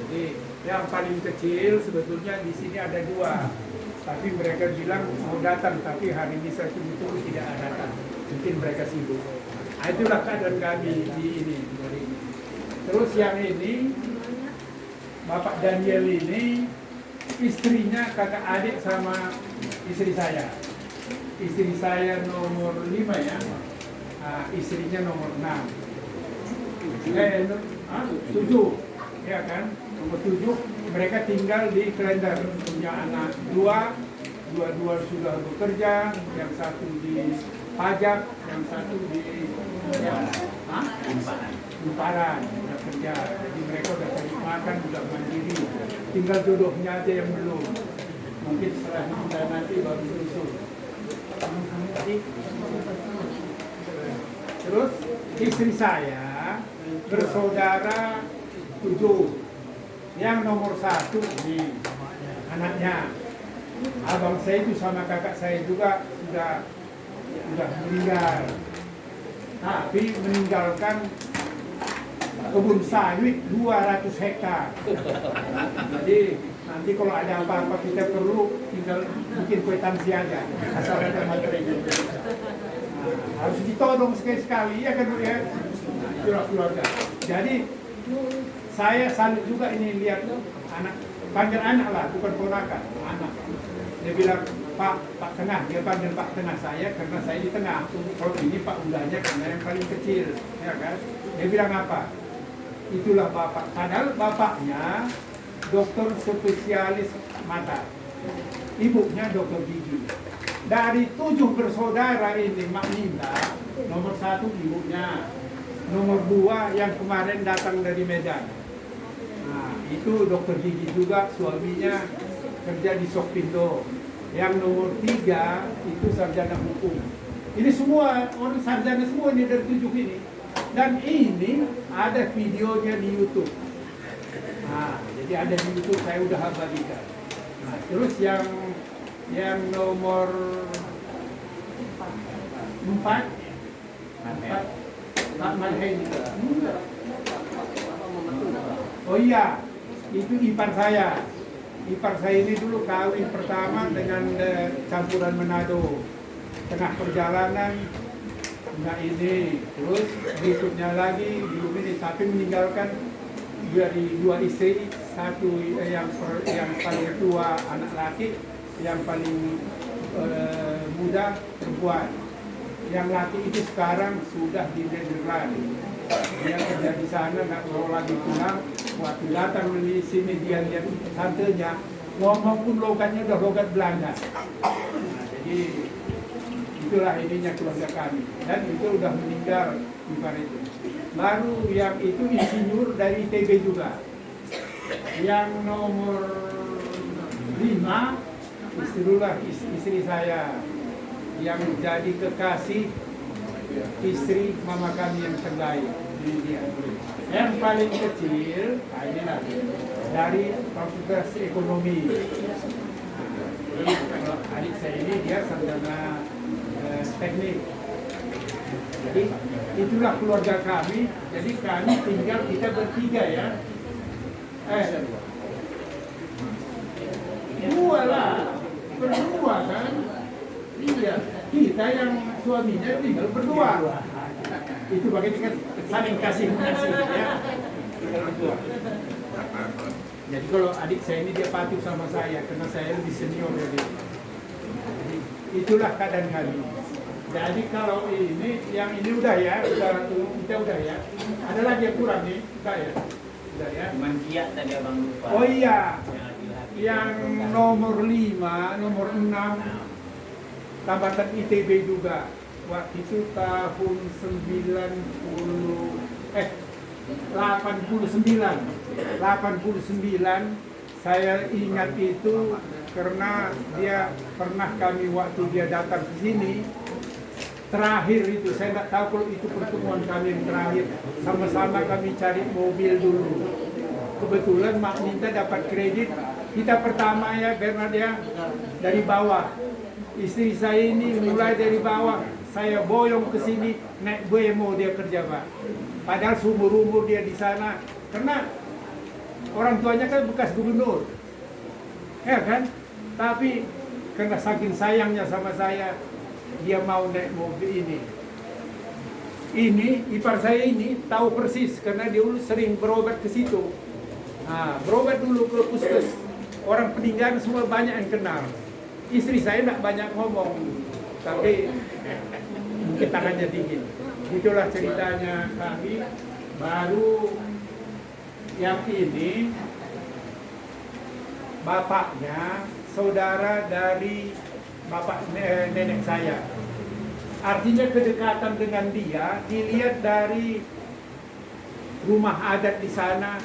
Jadi yang paling kecil sebetulnya di sini ada 2, tapi mereka bilang mau datang, tapi hari ini saya tunggu tidak ada datang. Mungkin mereka sibuk. Nah, itulah keadaan kami di ini. Terus yang ini, Bapak Daniel ini, istrinya kakak adik sama istri saya. Istri saya nomor 5 ya, istrinya nomor 6. 7, ya kan? Nomor 7, mereka tinggal di Klender, punya anak 2 sudah bekerja, yang satu di pajak, yang satu di Kumparan, sudah kerja. Jadi mereka sudah cari makan, sudah mandiri. Tinggal jodohnya aja yang belum. Mungkin setelah kita nanti baru susul. Terus istri saya bersaudara 7. Yang nomor 1 ini anaknya. Abang saya itu sama kakak saya juga sudah meninggal. Tapi meninggalkan kebun sawit 200 hektar. Jadi nanti kalau ada apa-apa kita perlu tinggal bikin kwitansi aja, asal ada materinya. Harus ditodong sekali-sekali ya kan, ya keluarga. Jadi saya salut juga ini lihat anak, panggil anak lah, bukan ponakan, anak. Dia bilang, Pak Tengah, dia panggil Pak Tengah saya karena saya di tengah. Kalau ini Pak udahnya karena yang paling kecil, ya kan? Dia bilang apa? Itulah bapak. Padahal bapaknya dokter spesialis mata, ibunya dokter gigi. Dari 7 bersaudara ini, Mak Ninda, nomor 1 ibunya, nomor 2 yang kemarin datang dari Medan. Nah, itu dokter gigi juga, suaminya kerja di Sokpindo. Yang nomor 3 itu sarjana hukum. Ini semua orang sarjana semua ini dari 7 ini. Dan ini ada videonya di YouTube. Nah, jadi ada di YouTube, saya udah abadikan. Nah, terus yang nomor 4 Pak Manhen. Oh iya, itu ipar saya. Ipar saya ini dulu kawin pertama dengan campuran Manado. Tengah perjalanan, nah ini, terus berikutnya lagi belum ini, tapi meninggalkan dari 2 istri, satu yang paling tua anak laki, yang paling muda perempuan. Yang laki itu sekarang sudah di Nederland. Dia kerja di sana, nggak mau lagi pulang. Waktu datang di sini dia lihat tantenya, ngomong pun logatnya udah logat Belanda. Nah, jadi itulah ininya keluarga kami. Dan itu udah meninggal ipar itu. Baru yang itu insinyur dari ITB juga. Yang nomor 5 istri saya yang jadi kekasih istri mama kami yang terbaik. Yang paling kecil, inilah dari fakultas ekonomi. Jadi kalau adik saya ini dia sarjana teknik. Jadi itulah keluarga kami. Jadi kami tinggal kita bertiga ya. Dua lah, berdua kan? Iya, kita yang suaminya tinggal berdua. Itu bagaimana saling kasih mengasih ya. Jadi kalau adik saya ini dia patuh sama saya karena saya lebih senior dari dia. Jadi itulah keadaan kami. Jadi kalau ini, yang ini udah ya, kita udah ya. Ada lagi yang kurang nih, enggak ya? Udah ya. Cuman kiat tadi abang lupa. Oh iya. Yang nomor 5, nomor 6 tambatan ITB juga. Waktu itu tahun 89 saya ingat itu karena dia pernah kami waktu dia datang ke sini terakhir itu, saya nggak tahu kalau itu pertemuan kami yang terakhir, sama-sama kami cari mobil dulu. Kebetulan Mak Minta dapat kredit, kita pertama ya Bernard ya, dari bawah. Istri saya ini mulai dari bawah saya boyong ke sini naik bemo dia kerja Pak. Padahal seumur-umur dia di sana. Karena orang tuanya kan bekas gubernur. Ya kan? Tapi karena saking sayangnya sama saya, dia mau naik mobil ini. Ini ipar saya ini tahu persis karena dia dulu sering berobat ke situ. Nah, berobat dulu ke puskes. Orang peninggalan semua banyak yang kenal. Istri saya tidak banyak ngomong, tapi mungkin tangannya dingin. Itulah ceritanya kami. Baru yang ini bapaknya saudara dari bapak nenek saya. Artinya kedekatan dengan dia dilihat dari rumah adat di sana,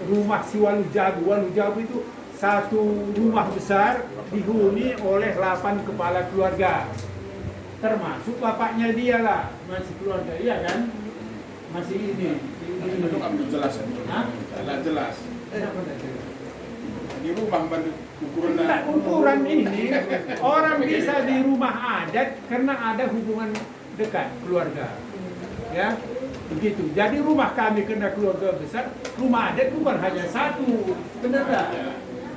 rumah si Walujabu. Walujabu itu satu rumah besar dihuni oleh 8 kepala keluarga. Termasuk bapaknya dia lah, masih keluarga, iya kan? Masih ini. Itu nggak jelas ya? Hah? Nggak jelas. Kenapa nggak jelas? Di rumah bantu ukuran. Nah, ukuran ini orang bisa di rumah adat karena ada hubungan dekat keluarga, ya begitu. Jadi rumah kami karena keluarga besar, rumah adat bukan hanya satu, benar nggak?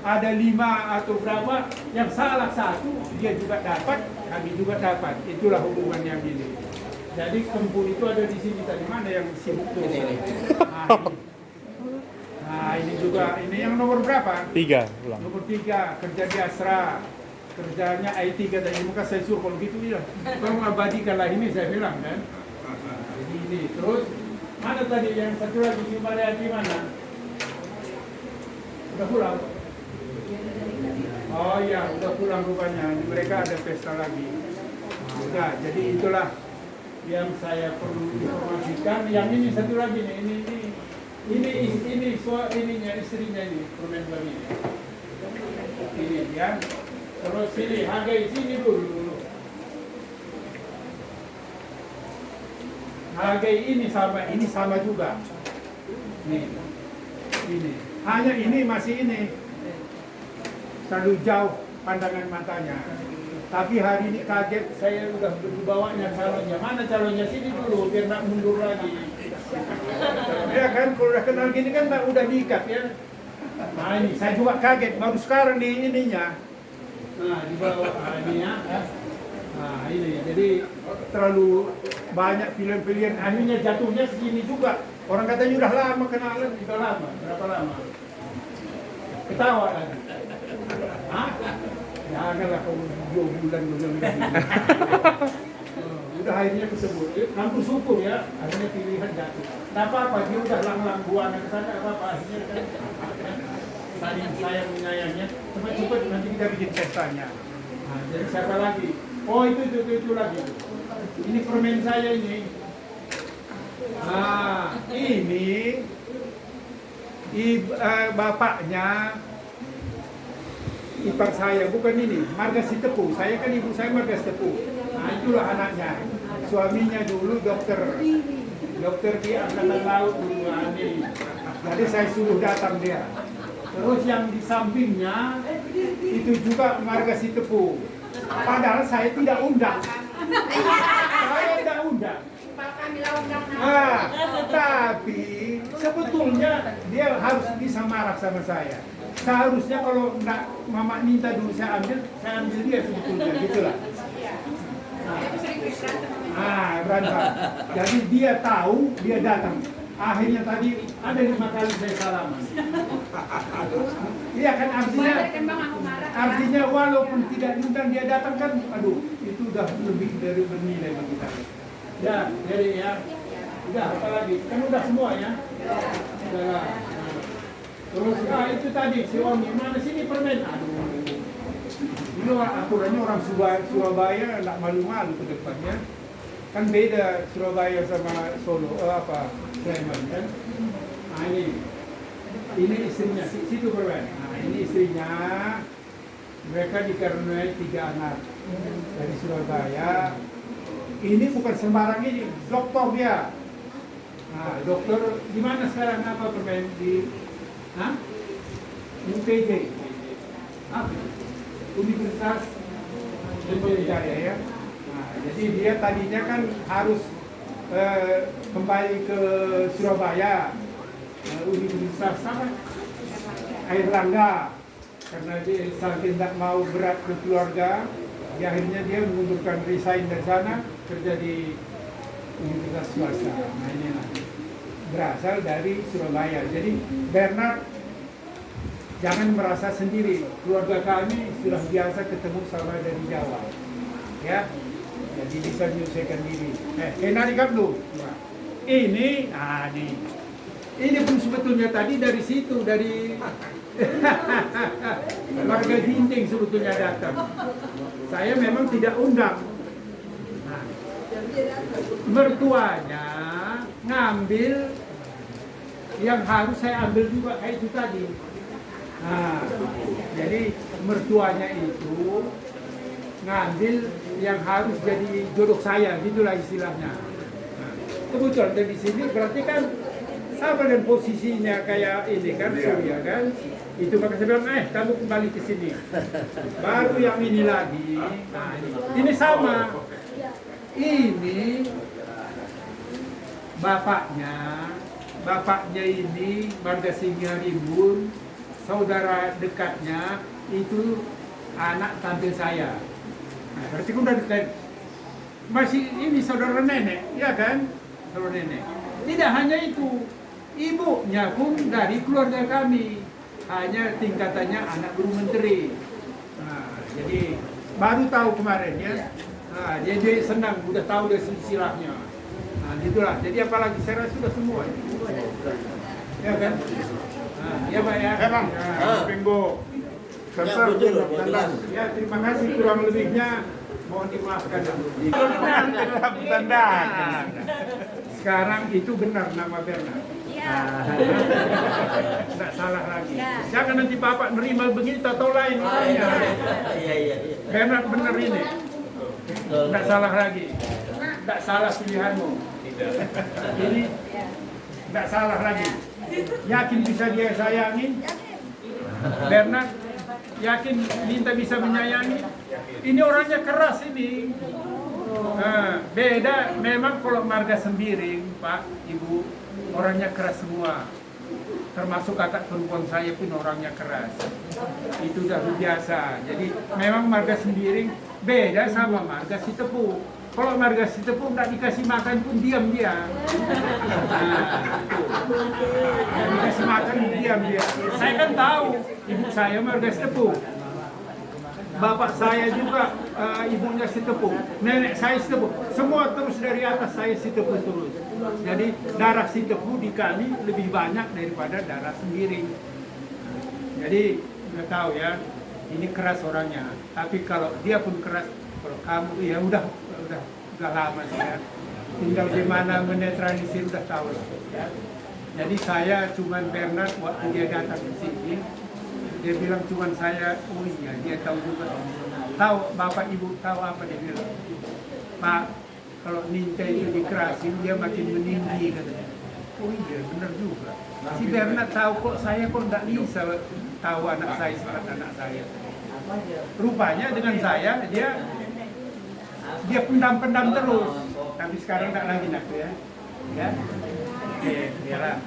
Ada 5 atau berapa yang salah satu dia juga dapat, kami juga dapat. Itulah hubungan yang ini. Jadi kempul itu ada di sini tadi, mana yang sibuk tuh? Nah ini juga, ini yang nomor berapa? 3 ulang. Nomor 3, kerja di Asra. Kerjanya IT katanya, maka saya suruh kalau gitu ya. Kalau abadikanlah ini saya bilang kan. Jadi ini, terus mana tadi yang satu lagi di Mariati mana? Udah pulang? Oh iya, udah pulang rupanya. Mereka ada pesta lagi. Nah, udah, jadi itulah yang saya perlu informasikan. Yang ini satu lagi nih, ini ininya istrinya ini permen bami ini ya. Terus sini hargai sini dulu. Hargai ini sama juga. Nih, ini hanya ini masih ini terlalu jauh pandangan matanya. Tapi hari ini kaget saya udah dibawanya calonnya. Mana calonnya, sini dulu biar nak mundur lagi. Ya kan, kalau udah kenal gini kan udah diikat ya. Nah ini, saya juga kaget, baru sekarang nih ininya. Nah, di bawah ini ya. Nah ini, jadi terlalu banyak pilihan-pilihan. Akhirnya jatuhnya segini juga. Orang katanya udah lama kenalan, udah lama. Berapa lama? Ketawa lagi. Hah? Janganlah kamu 2 bulan udah akhirnya ketemu. Kamu syukur ya, akhirnya pilihan jatuh. Tidak apa-apa, dia udah lang-lang buana ke sana, apa-apa akhirnya kan. Saling sayang menyayangnya, cepat-cepat nanti kita bikin pestanya. Nah, jadi siapa lagi? Oh itu lagi. Ini permen saya ini. Nah, ini bapaknya ipar saya, bukan ini, Marga Sitepu. Saya kan ibu saya Marga Sitepu. Nah itulah anaknya. Suaminya dulu dokter di Angkatan Laut dulu ini. Jadi saya suruh datang dia. Terus yang di sampingnya itu juga Marga Sitepu. Padahal saya tidak undang. Saya tidak undang. Nah, tapi sebetulnya dia harus bisa marah sama saya. Seharusnya kalau enggak mama minta dulu saya ambil dia sebetulnya, gitulah. Berantem. Jadi dia tahu, dia datang. Akhirnya tadi ada 5 kali saya salaman. Iya kan, artinya walaupun tidak diundang dia datang kan, aduh itu udah lebih dari bernilai bagi kita. Ya, jadi ya, udah apa lagi? Kan udah semua ya. Udah. Terus itu tadi si Omi, mana sini permen? Aduh, ini aturannya orang Surabaya nggak malu-malu ke depannya. Kan beda Surabaya sama Solo, Sleman kan. Nah ini istrinya, situ permen. Nah ini istrinya, mereka dikaruniai 3 anak dari Surabaya. Ini bukan sembarang ini, dokter dia. Nah dokter, di mana sekarang apa permen di? Hah? UPJ, Universitas Indonesia ya. Nah, Nah, jadi dia tadinya kan harus kembali ke Surabaya, Universitas Airlangga, karena dia saking tak mau berat ke keluarga, akhirnya dia mengundurkan resign dari sana, kerja di universitas swasta. Nah, inilah berasal dari Surabaya. Jadi Bernard jangan merasa sendiri. Keluarga kami sudah biasa ketemu sama dari Jawa, ya. Jadi bisa menyelesaikan diri. Kenari dulu. Ini pun sebetulnya tadi dari situ, dari warga Jinting sebetulnya datang. Saya memang tidak undang. Nah, mertuanya ngambil yang harus saya ambil juga kayak itu tadi. Nah, jadi mertuanya itu ngambil yang harus jadi jodoh saya, gitulah istilahnya. Nah, kebetulan dari sini berarti kan sama dengan posisinya kayak ini kan, Surya kan. Itu maka saya bilang, kamu kembali ke sini. Baru yang ini lagi. Nah, ini sama. Ini bapaknya ini Marga Singharimbun, saudara dekatnya itu anak tante saya. Nah, berarti udah dekat. Masih ini saudara nenek, ya kan? Saudara nenek. Tidak hanya itu, ibunya pun dari keluarga kami, hanya tingkatannya anak guru menteri. Nah, jadi baru tahu kemarin ya. Nah, dia senang, udah tahu dari silsilahnya. Nah, itulah. Jadi apalagi saya rasa sudah semua. Ya kan? Nah, ya Pak ya. Bang, Penggo. Serta ya, terima kasih, kurang lebihnya mohon dimaafkan. Sekarang itu benar nama Bernard. Iya. Tidak salah lagi. Jangan nanti Bapak nerima begini, tahu lain orangnya. Iya. Bernard benar ini. Tidak salah lagi. Tidak salah pilihanmu. Ini tidak salah lagi. Yakin bisa dia sayangi? Bernard yakin minta bisa menyayangi? Ini orangnya keras ini. Nah, beda memang kalau Marga Sembiring, Pak, Ibu, orangnya keras semua. Termasuk kakak perempuan saya pun orangnya keras. Itu udah biasa. Jadi memang Marga Sembiring beda sama Marga Sitepu. Kalau Marga Sitepu nggak dikasih makan pun diam dia. Nggak dikasih makan diam dia. Saya kan tahu ibu saya Marga Sitepu. Bapak saya juga ibunya Sitepu, nenek saya Sitepu, semua terus dari atas saya Sitepu terus. Jadi darah Sitepu di kami lebih banyak daripada darah Sembiring. Jadi nggak tahu ya, ini keras orangnya. Tapi kalau dia pun keras, kalau kamu ya udah lama sih ya. Tinggal gimana menetralisir udah tahu lah. Ya. Jadi saya cuman Bernard waktu dia datang ke sini. Dia bilang cuman saya, oh iya dia tahu juga. Tahu Bapak Ibu tahu apa dia bilang? Pak, kalau Ninta itu dikerasin dia makin meninggi katanya. Oh iya benar juga. Si Bernard tahu kok, saya kok nggak bisa tahu anak saya seperti anak saya. Rupanya dengan saya dia pendam-pendam terus. Tapi sekarang nggak lagi nak ya. Ya. Oke, iyalah.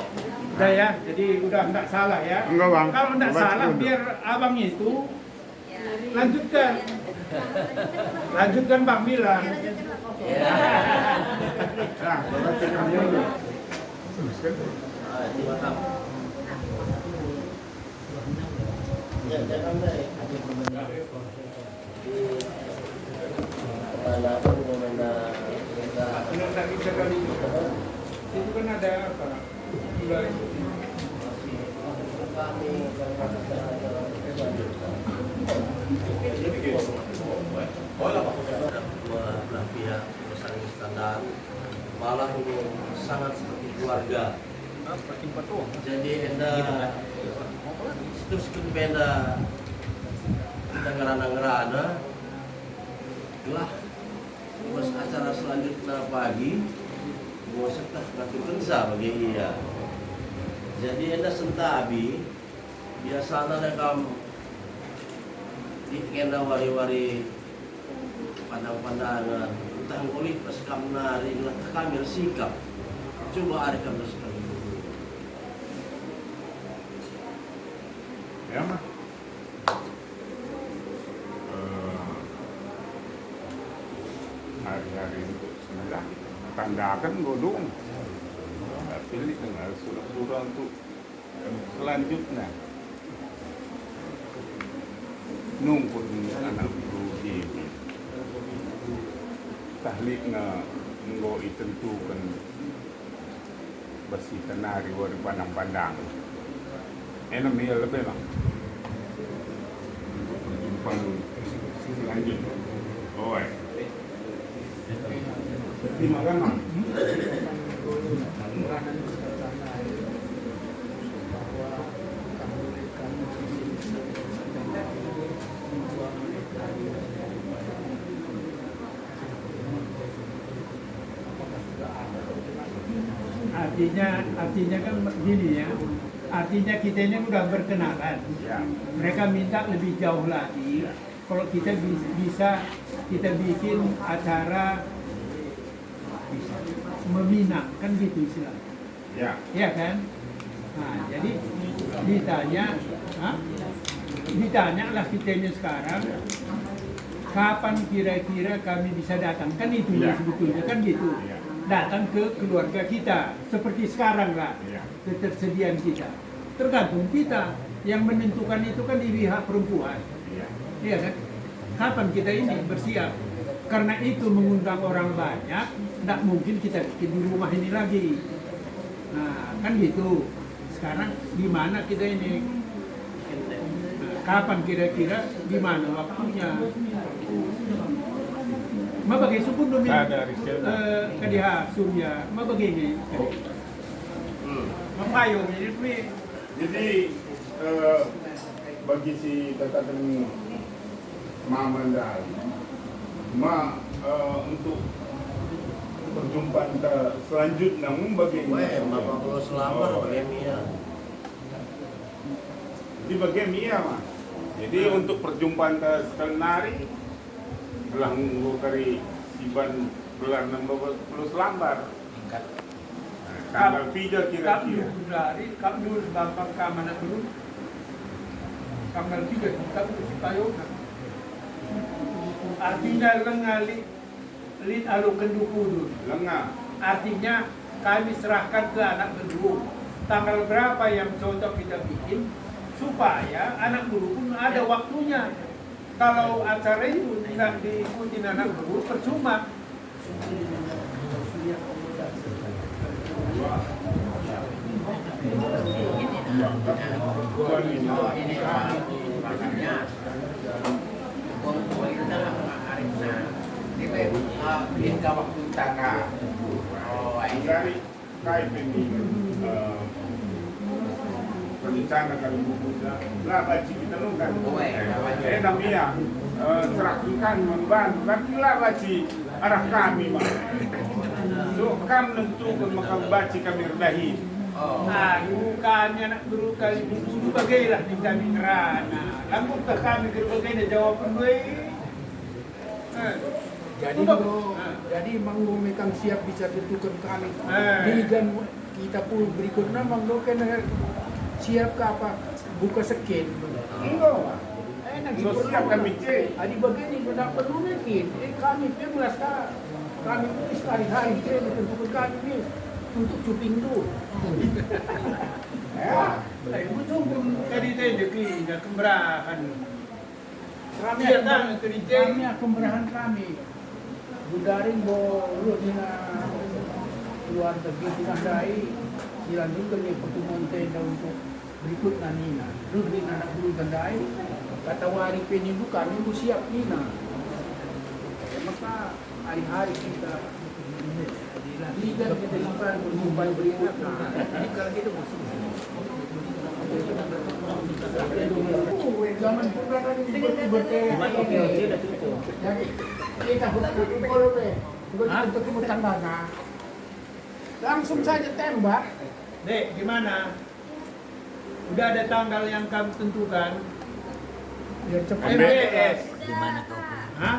Udah ya, jadi udah enggak salah ya. Enggak, Bang. Kalau enggak salah, biar abang itu lanjutkan. Lanjutkan Bang Milan. Nah, Bapak cekam dulu. Ya, jangan deh. Kalau enggak bisa kali itu. Itu kan ada apa? Mulai dua belah pihak saling standar, malah ini sangat seperti keluarga. Jadi enda situ benda kita ngerana lah pas acara selanjutnya pagi bosekah nanti kensa bagi iya. Jadi enda sentabi biasanya nekam di kena wari-wari pandang-pandangan utang kulit pas kamnari lah kami sikap coba ada kami sekali ya mah hari-hari untuk sebenarnya tandakan godong pilih dengan surah-surah untuk selanjutnya nungkun anak rugi tahlikna nggo itentukan besi tenari wari pandang-pandang enak dia lebih bang perjumpaan selanjutnya oh terima kasih Artinya kan gini ya, artinya kita ini udah berkenalan. ya Mereka minta lebih jauh lagi. Kalau kita bisa kita bikin acara meminang, kan gitu istilahnya. ya Iya kan? Nah, jadi ditanya lah kita ini sekarang, kapan kira-kira kami bisa datang? Kan itu Ya. sebetulnya kan gitu. Ya. Datang ke keluarga kita seperti sekarang lah, Ya. ketersediaan kita. Tergantung kita. Yang menentukan itu kan di pihak perempuan. ya Iya kan? Kapan kita ini bersiap? Karena itu mengundang orang banyak, tidak mungkin kita bikin di rumah ini lagi. Nah, kan gitu. Sekarang di mana kita ini? Nah, kapan kira-kira di mana waktunya? Mabagay sukun domin Ada, Rizky. kadiha surya. Mabagay ni. Mapayo ini jadi bagi si tatakan Mamandal untuk perjumpaan selanjutnya bagaimana? Bapak Pulau Selamar bagaimana? Di bagian iya mah. Jadi untuk perjumpaan sekenari belah ngunggu kari Siban belar 60 Selambar. Tanggal 3 kira-kira. dari Kabdul Bapak Kamana dulu. Tanggal 3 kita mesti tayo. Artinya lengali lin alu kendukudun. Lengah. Artinya kami serahkan ke anak berdua. Tanggal berapa yang cocok kita bikin supaya anak guru pun ada waktunya. Kalau acara itu tidak diikuti anak guru percuma. Ini makanya kita Arifna kita hingga waktu taka Dari kait ini rencana kalau bukunya lah baci kita lu kan namanya serahkan membantu kan lah baci arah kami mah so kam nentukan maka baci kami rendahi bukannya nak guru kali dulu bagailah di kami kerana langsung ke kami berbagai na jawaban gue Jadi Manggo mekan siap bisa tentukan kami. Dan kita pun berikutnya Manggo kan siap ke apa? Buka seken. enggak Nanti siap kami cek Adi begini tidak perlu mungkin. Kami pun merasa kami pun sekali-hari tentukan kami ni untuk cuping tu. Betul pun tadi tadi kita kemerahan. Kami akan kerja kemerahan kami. Budaring bo dina luar pergi tina dai dilanjutkan ni pertemuan tenda untuk berikut nanina. Rubin anak dulu tandai kata wari penyembuh kami siap nina. Maka hari-hari kita lihat kita simpan berjumpa berikutnya. Jadi kalau kita zaman perang ini kita ketemu tandanya langsung saja tembak. Dek, gimana? Udah ada tanggal yang kami tentukan? Biar cepat. MBS. Di mana kau? Hah?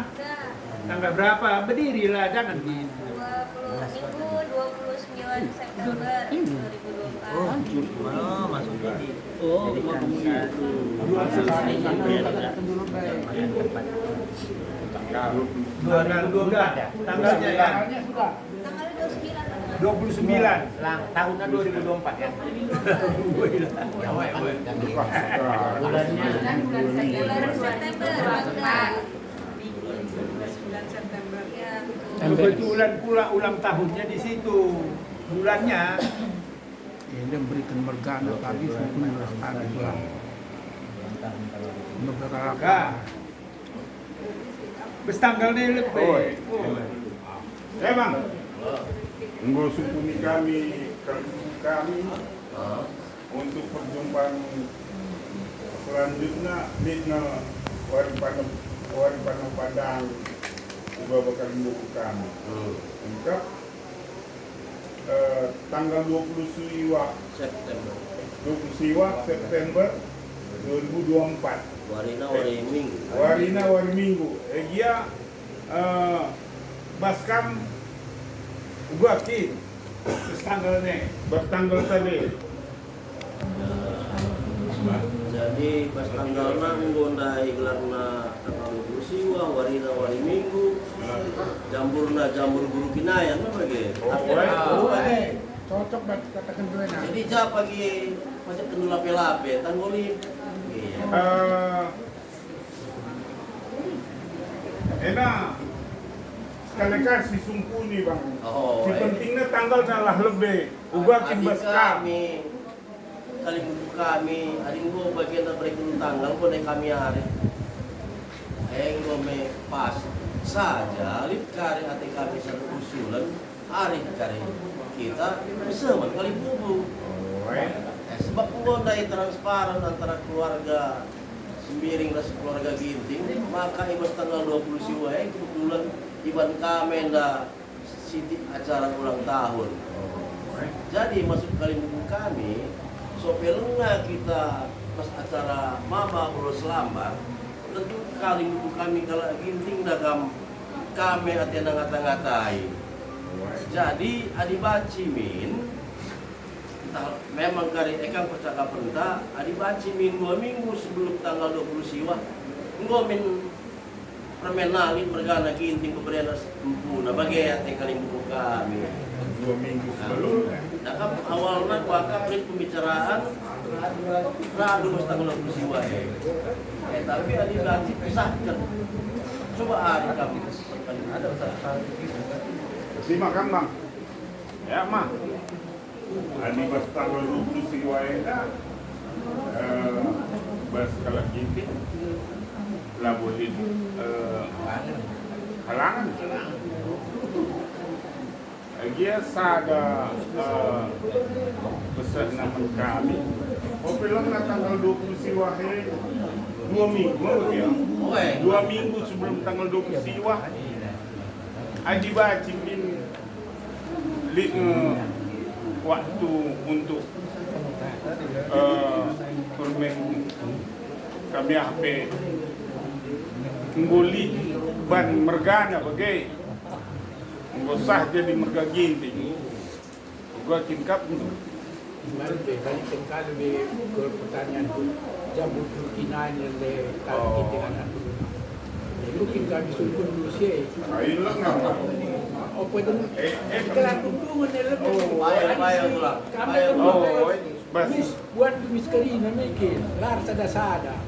Tanggal berapa? Berdirilah, jangan di 29 September 2024. Tanggalnya ya? Tanggal 29. 29. Tahunnya 2024 kan? Bulan September. Ya, Kebetulan pula ulang tahunnya di situ. Bulannya Ini berikan mergana tadi sudah hari bulan. Maka bestanggalnya lebih. Ya bang, nggak supuni kami untuk perjumpaan selanjutnya di Wari Padang juga bakal buku kami. Untuk tanggal 20 September 2024. Warina Wari Minggu. Dia Baskam Ugakin bertanggal tadi. Jadi pas tanggalna nggondai gelarna tanggal 20 siwa, warina wari minggu, jamburna jambur guru kinayan apa ge? Cocok banget katakan gue nah. Jadi ja pagi macam kenul lape-lape tanggoli. Enak sekali kasih sumpuni bang. Oh, Si pentingnya tanggal salah lebih. Ugakin Baskam. Kali buku kami, hari gua bagian dari tanggal kau kami hari. Gua me pas saja, lip kari hati kami satu usulan hari kari kita bisa kali bubu. Sebab gua dari transparan antara keluarga Sembiring dan keluarga Ginting, maka ibas tanggal 20 siwai kebetulan iban kami dah siti acara ulang tahun. Jadi masuk kali buku kami. Sopelna kita pas acara Mama Bro Selambar, tentu kali buku kami kalau Ginting dagam kami ati ngata-ngatai. Jadi adibaci min memang kari ekang percakapan ta adibaci min 2 minggu sebelum tanggal 20 siwa ngomin permenalin mergana Ginting pemberian empuna bagi ati kali buku kami 2 minggu sebelum. Nah, awalnya wakaf pembicaraan radu mas tanggal 20 siwa tapi adibaci pisahkan. Coba hari kami ada Simak kan bang? Ya mah. Ani bas tanggal 20 siwa bas kalau Ginting lah boleh halangan. Dia sada pesan nama kami. Film tanggal 20 siwa 2 minggu ya. 2 minggu sebelum tanggal 20 siwa. Aji baci min waktu untuk permen kami HP ngoli ban mergana bagai ngosah jadi merga Ginting gua tingkap Kemarin balik kali ke pertanyaan itu jambul Turkinan yang kali kita anak dulu. Mungkin kami suruh dulu sih. Ayo nama. Apa itu? Kelan untungan lebih. Bayar pulang. Bas. Buat miskerina mikir, lar sada-sada.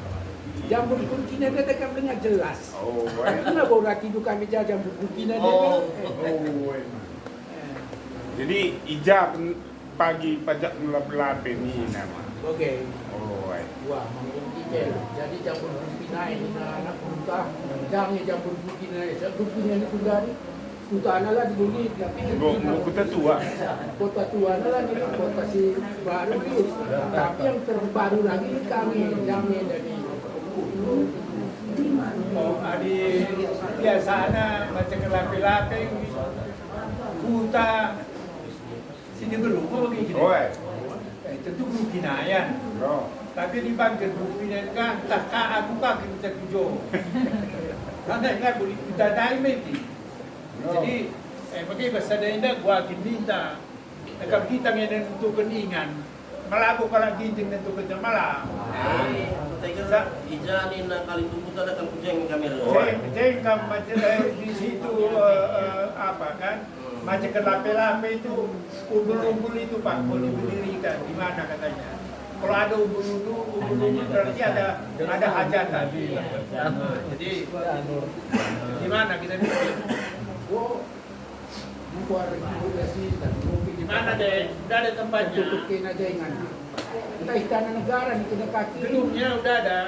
Jambul Turkinan ada kan dengan jelas. Kenapa orang itu kami jambul Turkinan Jadi ijab pagi pajak mula-mulape ni nama. Oke. Wah, mungkin jadi jambul Turkinan ini anak muda, jangan jambul Turkinan. Turkinan itu dari kota lah dibeli, tapi kota tua. Kota tua lah ini kota si baru itu. Tapi yang terbaru lagi kami jangan dari adi biasanya macam lape-lape kuta sini berubah begini. Tentu kinayan. Tapi di bangkit bukunya kan tak aku kan kita tujuh. Hanya boleh kita daimeti. Jadi, bagi bahasa Dainda gua kinita. Nakam kita ngayon tentukan ingan. Malabo ka lang ginting tentukan sa malam. Ijanin na kalibutan na kang kucing kamera. Jeng kam macam di situ apa kan? Macam kelape-lape itu, umbul-umbul itu Pak, mau didirikan di mana katanya? Kalau ada umbul-umbul berarti ada hajatan. Jadi di mana kita bikin? Di mana deh? Udah ada tempatnya. Tutukin aja ingat. Entah istana negara nih kena kaki. Gedungnya udah ada.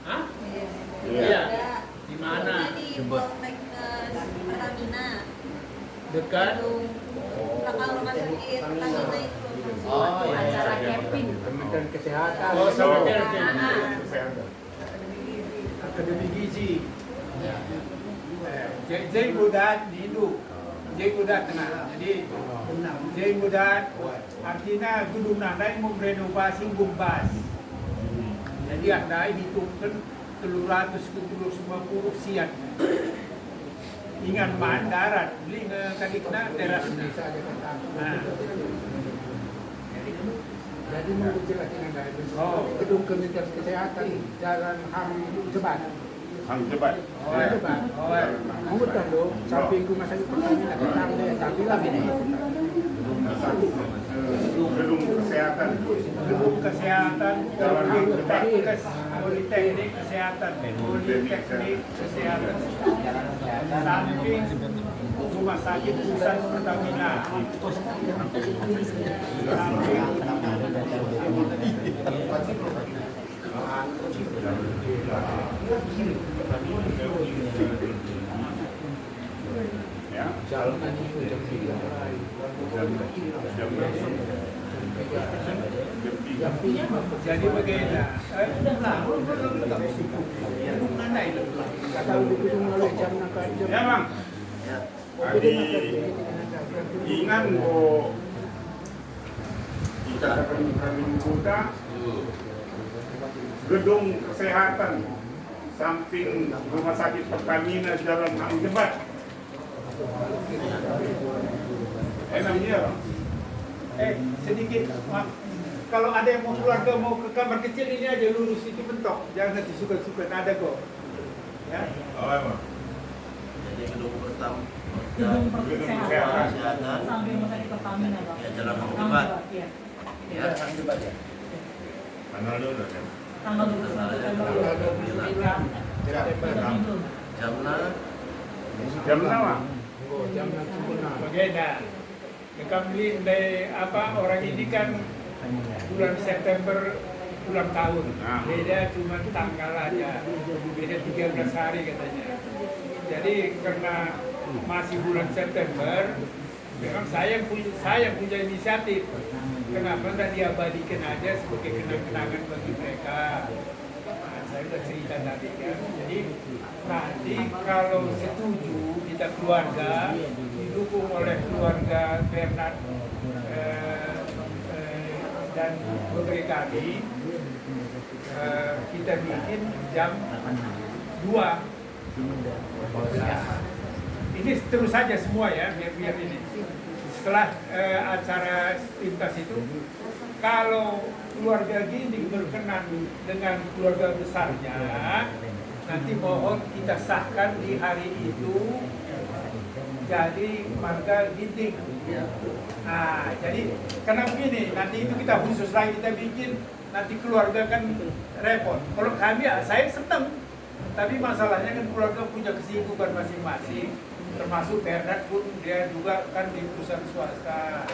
Hah? Iya. Di mana? Di Poltek Pertamina. Dekat. Belakang rumah sakit Pertamina itu. Oh, iya. Acara camping. Kementerian Kesehatan. Oh, sama camping. Akademi Gizi. Jadi mudah hidup. Jadi mudah tenang. Jadi jadi mudah artinya gedung Anda mau renovasi gumbas. Jadi Anda hitungkan 350 siang. Ingat man darat, beli kadikna teras. Nah. Jadi mau jelasin Anda. Oh. Gedung Kementerian Kesehatan Jalan Hang Jebat. Hang Jebat. Jebat. Mau betul dong. Samping rumah sakit Pertamina ketang deh. Tapi lah ini. Gedung kesehatan. Gedung kesehatan, politeknik kesehatan, politeknik kesehatan. Samping rumah sakit pusat Pertamina. Ya. Jadi begini, gedung mana itu? Kalau di gedung oleh jam nakal jam. Ya Bang. Adi ingat mo kita kami buka gedung kesehatan samping rumah sakit Pertamina Jalan Hang Jebat. Enak dia Bang. Sedikit, kalau ada yang mau keluarga mau ke kamar kecil ini aja lurus itu mentok, jangan nanti suka-suka ada kok. Ya. Oh emang. Jadi gedung pertama. Gedung kesehatan. Kesehatan. Sambil rumah sakit Pertamina, Bang. Ya, Jalan Hang Jebat. Iya. Ya, Hang Jebat ya. Tanggal dulu kan. Tanggal 21 September. Jam 6. Jam berapa? Jam 6. Bagaimana? Kami dari apa orang ini kan bulan September ulang tahun. Beda cuma tanggal aja. Beda 13 hari katanya. Jadi karena masih bulan September, memang saya punya inisiatif. Kenapa tidak diabadikan aja sebagai kenang-kenangan bagi mereka? Nah, saya sudah cerita tadi kan. Jadi nanti kalau setuju kita keluarga didukung oleh keluarga Bernard dan beberapa kami kita bikin jam 2. Nah, ini terus saja semua ya biar ini setelah acara lintas itu kalau keluarga gini berkenan dengan keluarga besarnya nanti mohon kita sahkan di hari itu jadi marga ginting. Nah, jadi karena begini, nanti itu kita khusus lagi kita bikin, nanti keluarga kan repot. Kalau kami ya saya senang, tapi masalahnya kan keluarga punya kesibukan masing-masing, termasuk Bernard pun dia juga kan di perusahaan swasta.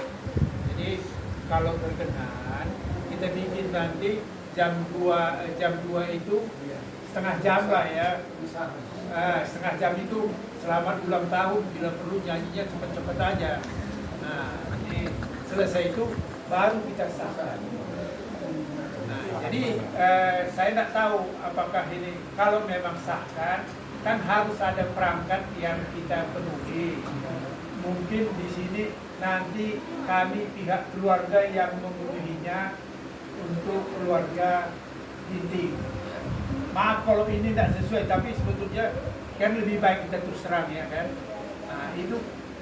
Jadi kalau berkenan kita bikin nanti jam 2 itu setengah jam lah ya. Setengah jam itu selamat ulang tahun, bila perlu nyanyinya cepet-cepet aja. Nah, nanti selesai itu baru kita sahkan. Nah, jadi saya tidak tahu apakah ini kalau memang sahkan kan harus ada perangkat yang kita penuhi. Mungkin di sini nanti kami pihak keluarga yang memenuhinya untuk keluarga inti. Maaf kalau ini tidak sesuai, tapi sebetulnya kan lebih baik kita terus terang ya kan. Nah itu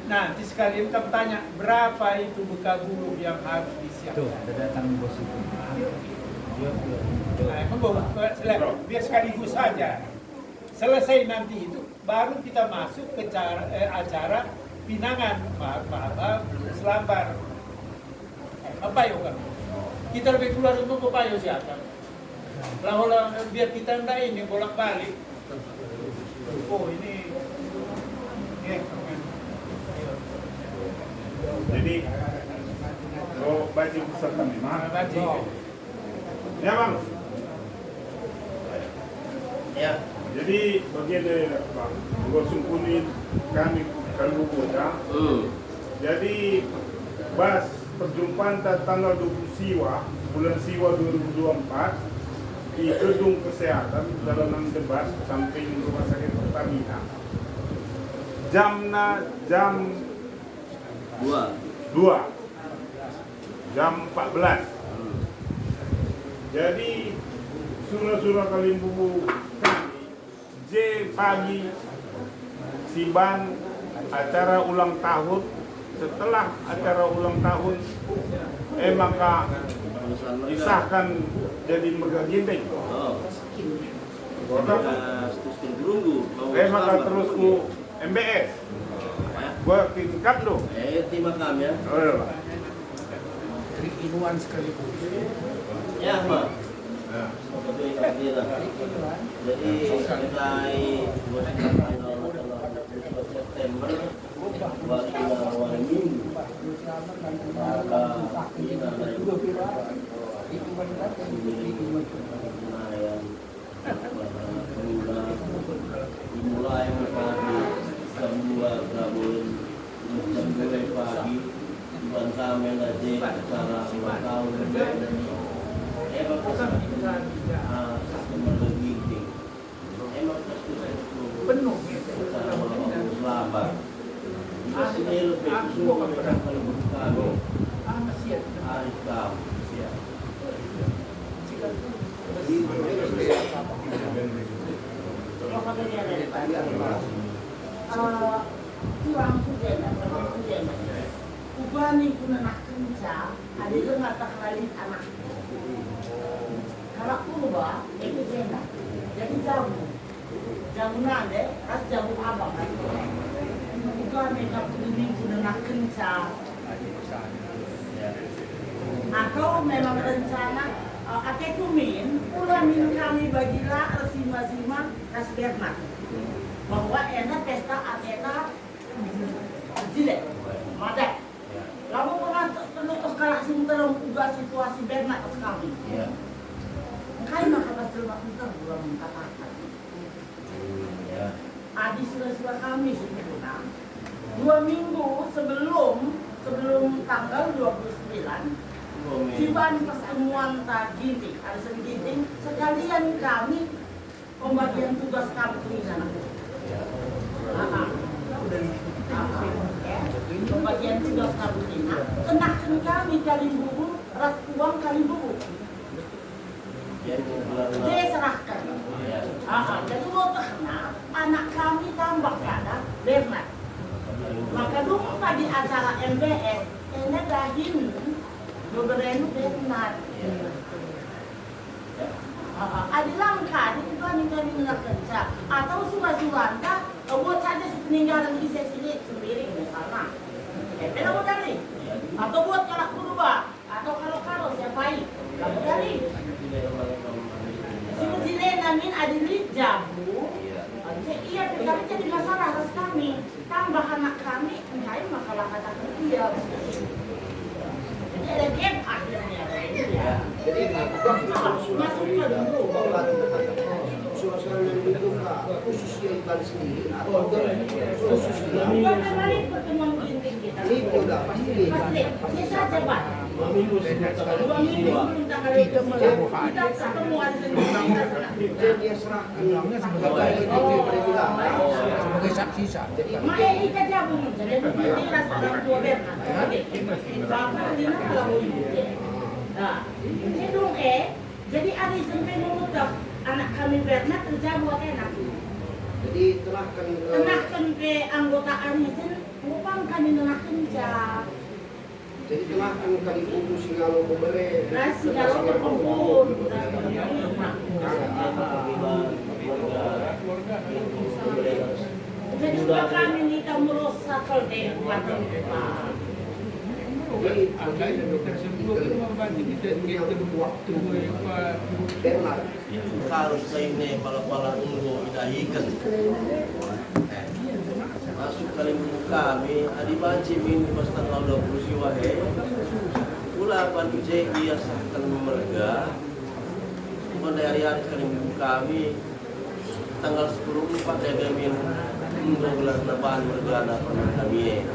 nanti sekalian kamu tanya berapa itu bekal bulog yang harus disiapkan. Ada datang bos itu. Nah, emang biar sekaligus saja. Selesai nanti itu baru kita masuk ke acara pinangan selambar. Apa ya kan? Kita lebih keluar untuk apa ya siapa? Lah biar kita ndak ini bolak-balik. Oh ini. Jadi baju peserta memang. Baju. Ya bang. Ya. Jadi begini bang, gua sungkunin kami Kalbu Kota. Jadi pas perjumpaan tanggal 20 Siwa, bulan Siwa 2024 di gedung kesehatan dalam debat samping rumah sakit Pertamina. Jam 2 jam 14. Jadi surah-surah Kalimbubu kami J pagi Siban acara ulang tahun. Setelah acara ulang tahun maka disahkan jadi megah gendeng. Maka terus ku MBS. Gua tingkat lo. Terima kasih ya. Inuan sekaligus. Ya, Pak. Jadi mulai 29 September waktu awal minggu maka kita dimulai pagi jam 2 Gabun jam 2 pagi Iban kami lagi acara ulang tahun emang meeting emang penuh acara ulang tahun selamat di sini lebih semua kalau kami Arif Kam Tuang sudah ubani kuna nak kenca ada itu mata kali anak kalau kurba itu jena jadi jamu nade ras jamu abang ubani kapuni kuna nak kenca atau memang rencana akekumin ulamin kami bagilah resima-sima kasbermat bahwa enak pesta atena jilek madak lalu pernah penutup kalah sinterong juga situasi bernak sekali kain maka pas terima kita belum mengatakan adi sila-sila kami sebetulnya 2 minggu sebelum tanggal 29 Siban pertemuan Ginting ada Ginting sekalian kami pembagian tugas kami di sana pembagian tugas kabutina kenakan kami Kalimbubu ras uang Kalimbubu dia serahkan jadi mau kena anak kami tambah pada Bernat maka dulu pada acara MBS ini dahin beberapa Bernat ada langkah itu kan yang kerja atau suara-suara buat saja peninggalan di sini sendiri misalnya beda modali atau buat kalak kurba atau kalau siapai kamu dari sebetulnya namin ada di jabu iya kami jadi masalah harus kami tambah anak kami kain makalah kata iya jadi ada game akhirnya Jadi masuk ke dulu suasana yang dibuka khususnya Iban sendiri atau khusus bukan kembali pertemuan penting kita ini udah pasti ini saja Pak 2 minggu sebelum tanggal Kita melakukan kita ketemu hari Senin dia serahkan sebagai saksi sah. Mae kita jabung jadi ini rasa orang tua Bernat bapak ini kalau nah ini dong jadi hari sampai mengutuk anak kami Bernat kerja buat enak Jadi tenahkan Tenahkan ke anggota armisin, upang kami tenahkan siya. jadi tenahkan kali buku singalo memberi. Nasi kalau berkumpul. Jadi sudah kami nikah merusak deh waktu Jadi Agaknya tersebut itu membantu kita waktu Bernard. Harus ini pala-pala ungu idahikan. Masuk kali kami, adi banci min di mas tanggal 20 siwahe. Pula bantu dia sahkan merga. Pada hari-hari kali kami tanggal 10 ya kami 12 lebaran merga anak kami.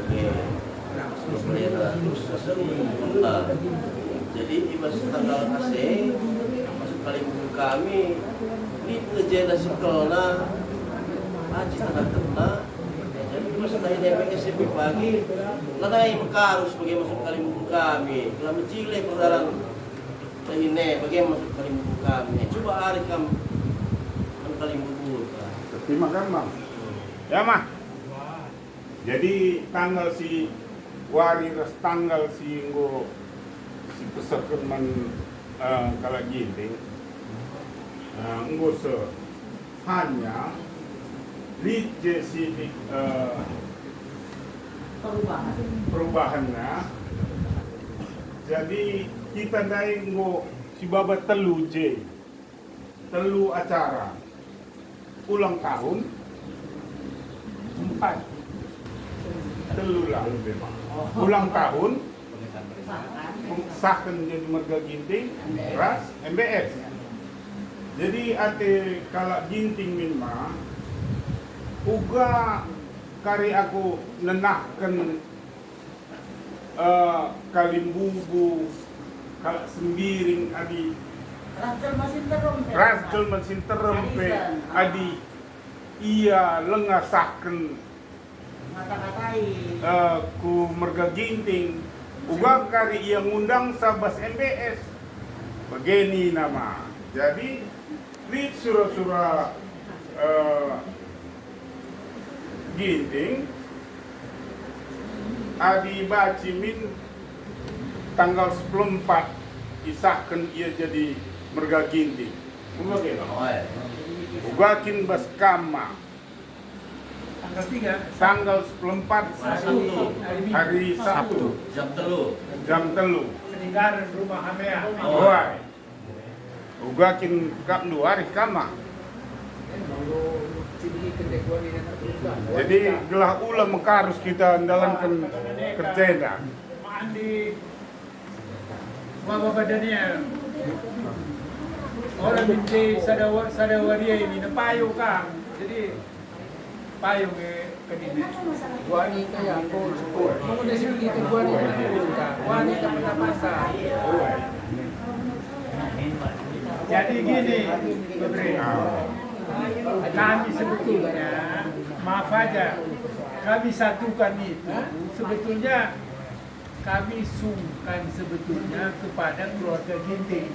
Jadi imas tanggal AC masuk kali kami di ngejena sekolahna aji tengah-tengah. Jadi imas dari DPS SMP pagi lanai bekarus bagi masuk kali kami. Kalau mencile perdaran ini bagi masuk kali kami. Coba hari kami kali Terima kasih Bang. Ya mah. Jadi tanggal si wari ras tanggal si nggo si peserta man kala ginting nggo se hanya li si perubahannya. Jadi kita dai nggo si babat telu acara ulang tahun 4 telu lah ulang tahun sahkan jadi marga ginting ras MBS. Jadi ate kala ginting minma uga kari aku nenahkan kalimbubu kala sembiring adi Rasjel mesin terempe adi iya lengasahkan ku merga ginting uga kari ia ngundang sabas MBS begini nama. Jadi lihat surah-surah ginting adi bacimin tanggal 14 isahkan ia jadi merga ginting ugakin bas kama tanggal 14 hari Sabtu jam telu peninggalan rumah Hamea. Wah, ugakin kap lu hari kama. Jadi gelah ulah mekarus kita menjalankan kerja. Mandi bawa badannya orang binti sadawaria ini payu kang. Jadi payu ke dini. Wanita yang aku support. Mau disuruh gitu wanita masa. Jadi gini, Menteri, kami sebetulnya maaf aja, kami satukan itu sebetulnya kami sungkan sebetulnya kepada keluarga Ginting.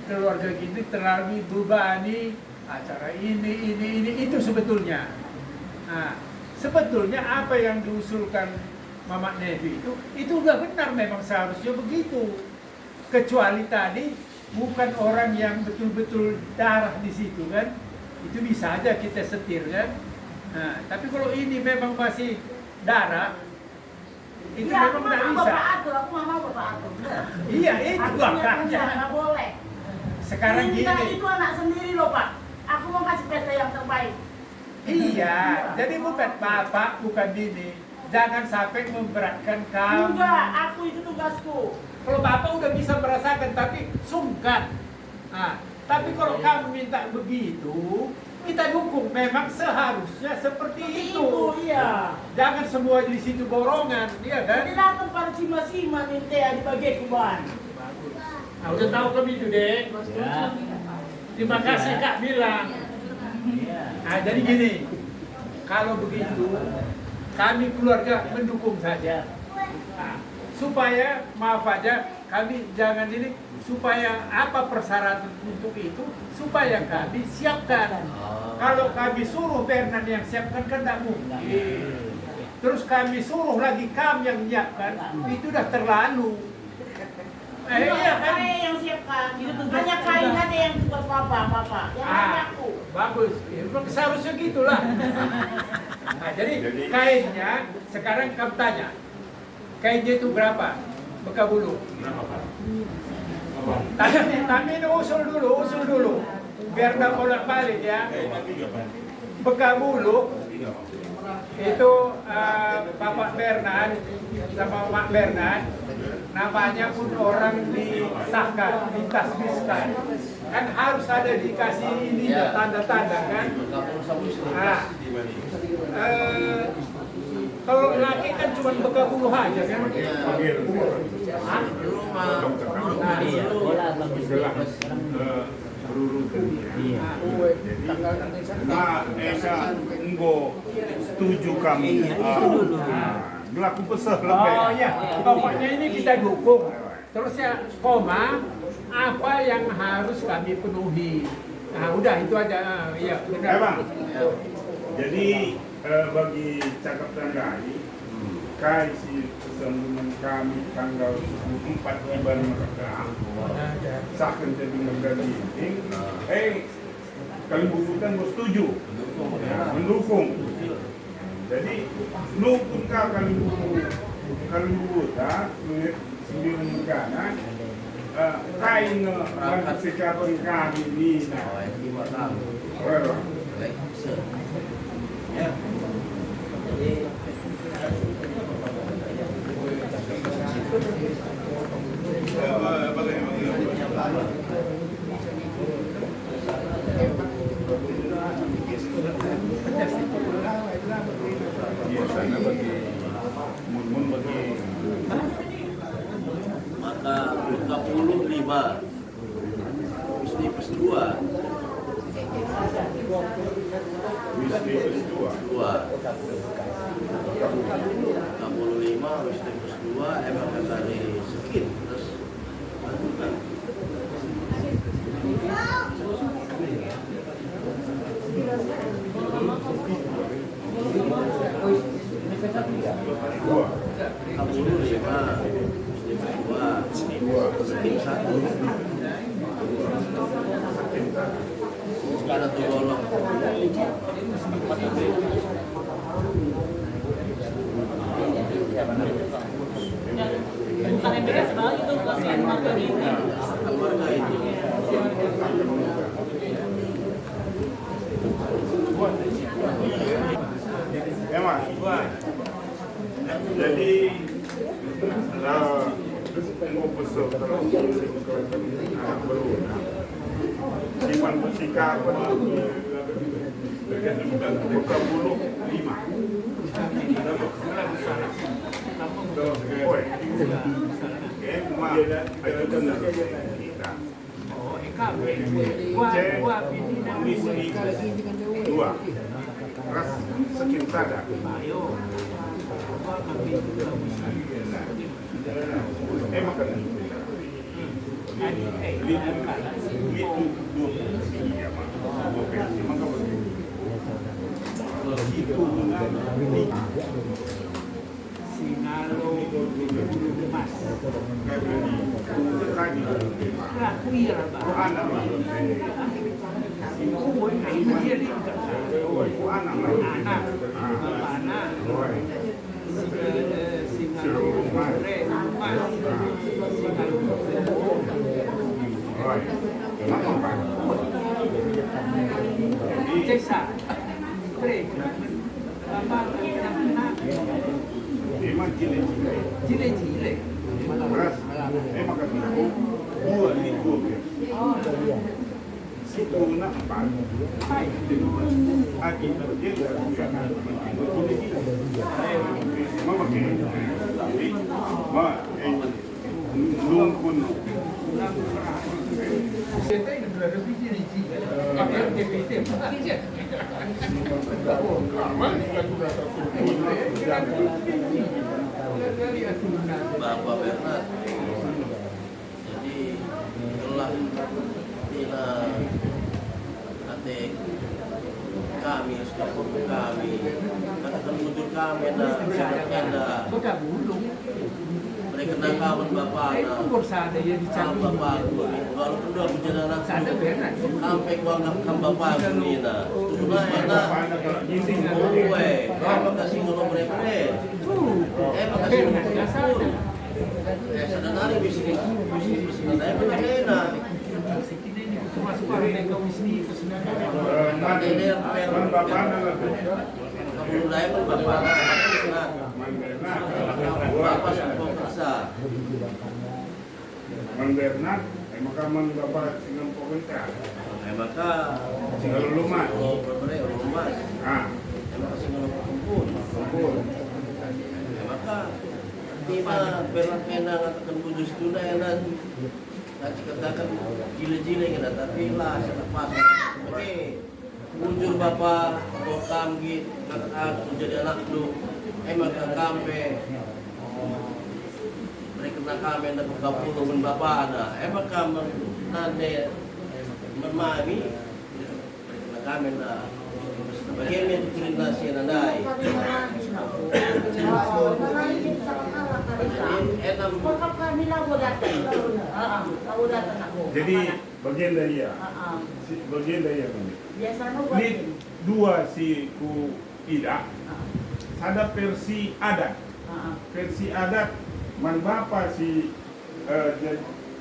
Keluarga Ginting terlalu bebani acara ini itu sebetulnya. Nah, sebetulnya apa yang diusulkan Mamak Nevi itu udah benar, memang seharusnya begitu. Kecuali tadi bukan orang yang betul-betul darah di situ kan, itu bisa aja kita setir kan. Nah, tapi kalau ini memang masih darah, itu ya, memang tidak bisa. Aku mau bapak atur. Iya, itu makanya. Nggak boleh. Sekarang Minta gini. itu anak sendiri loh Pak. Aku mau kasih pesta yang terbaik. Iya, jadi bukan bapak, bukan Dini. Jangan sampai memberatkan kamu. Enggak, aku itu tugasku. Kalau bapak udah bisa merasakan, tapi sungkan. Nah, tapi kalau kamu minta begitu, kita dukung. Memang seharusnya seperti itu. Iya. Jangan semua di situ borongan, iya kan? Jadi datang pada sima-sima minta dibagi kuban. Nah, udah tahu kami itu deh. Terima kasih Kak bilang. Nah, jadi gini, kalau begitu kami keluarga mendukung saja. Nah, supaya maaf aja kami jangan ini supaya apa persyaratan untuk itu supaya kami siapkan. Kalau kami suruh Bernard yang siapkan kan tidak mungkin. Terus kami suruh lagi kami yang menyiapkan itu udah terlalu. Iya kan? Saya yang siapkan. Hanya kain ada yang tugas papa. Yang lain aku. Bagus. Seharusnya gitulah. Nah, jadi kainnya sekarang kamu tanya. Kainnya itu berapa? Bekabulu. Kami ini usul dulu. Biar nggak bolak-balik ya. Bekabulu itu Bapak Bernard sama Mak Bernard namanya pun orang disahkan, ditasbiskan. Kan harus ada dikasih ini tanda-tanda kan. Nah, kalau laki kan cuma bekabulu aja kan. Esa enggo setuju kami. Berlaku pesah lebih. Oh iya, pokoknya ini kita dukung. Terus ya koma apa yang harus kami penuhi. Nah udah itu aja. Iya benar. Bang. Jadi bagi cakap tanggai, kai si persembunyian kami tanggal 4 Iban mereka sahkan jadi mengganti Kalimantan bersetuju mendukung. Jadi nukun Kalimantan sembilan negara kain sekarang kami ini biasanya bagi mun bagi maka 35 Wisni plus 2 Wisni plus 35 Wisni plus 2 emang dari sekit terus lakukan ada tolong Bukan MBS balik itu kasihan marga ini. keluarga itu emang jadi mau besok terus simpan bersikap buka bulu 2 ras sekian sada makan Sinalo emas. Kuira ba? Ini dia di anak, anak, Sinalo emas, Cesa, emang Cile. beras makan dua ini situ nak 4 lagi dia mama nungkun Kita ini sudah lebih cili-cili. Pakai TPT. Bapak Bernard kami katakan mundur kami na Bekas bulung. mereka nakawan bapak Itu bersada ya dicabut. bapak walaupun dua perjalanan Sada benar. sampai kuanggap bapak ini na tuna enak Uwe, apa kasih ngomong mereka makasih ngomong Biasa. sebenarnya bisnis saya enak Termasuk orang yang kau bisnis itu sebenarnya. Man bapak na mulai pun bapak bapak semua kerja Man Bernard, maka man bapak singang pemerintah. maka Singang lumas. beberapa rumah Ah, kasih ngomong kumpul maka tina berat kena katakan kudus tuna enak nanti katakan gila-gila kena tapi lah selepas oke mundur bapak bokam gitu aku jadi anak lu maka kami mereka nak kami nak kapul men bapak ada maka nane memami mereka kami nak bagaimana itu koordinasi nandai jadi bagian dari ya. Bagian dari ya kami. Biasanya Ini dua si ku tidak. Ada versi adat. Versi adat man bapak si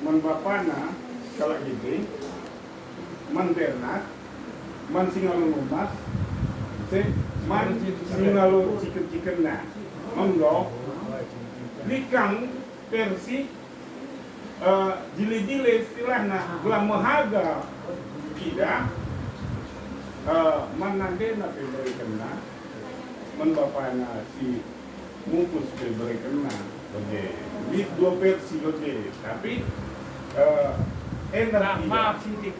man bapana kalau gitu man Bernard man singalu lumas man singalu ciken na monggo likang versi jile-jile istilahnya gelam mahaga tidak man nandena peberi kena man bapana si mungkus peberi kena oke ini dua versi oke tapi enak Maaf sidik.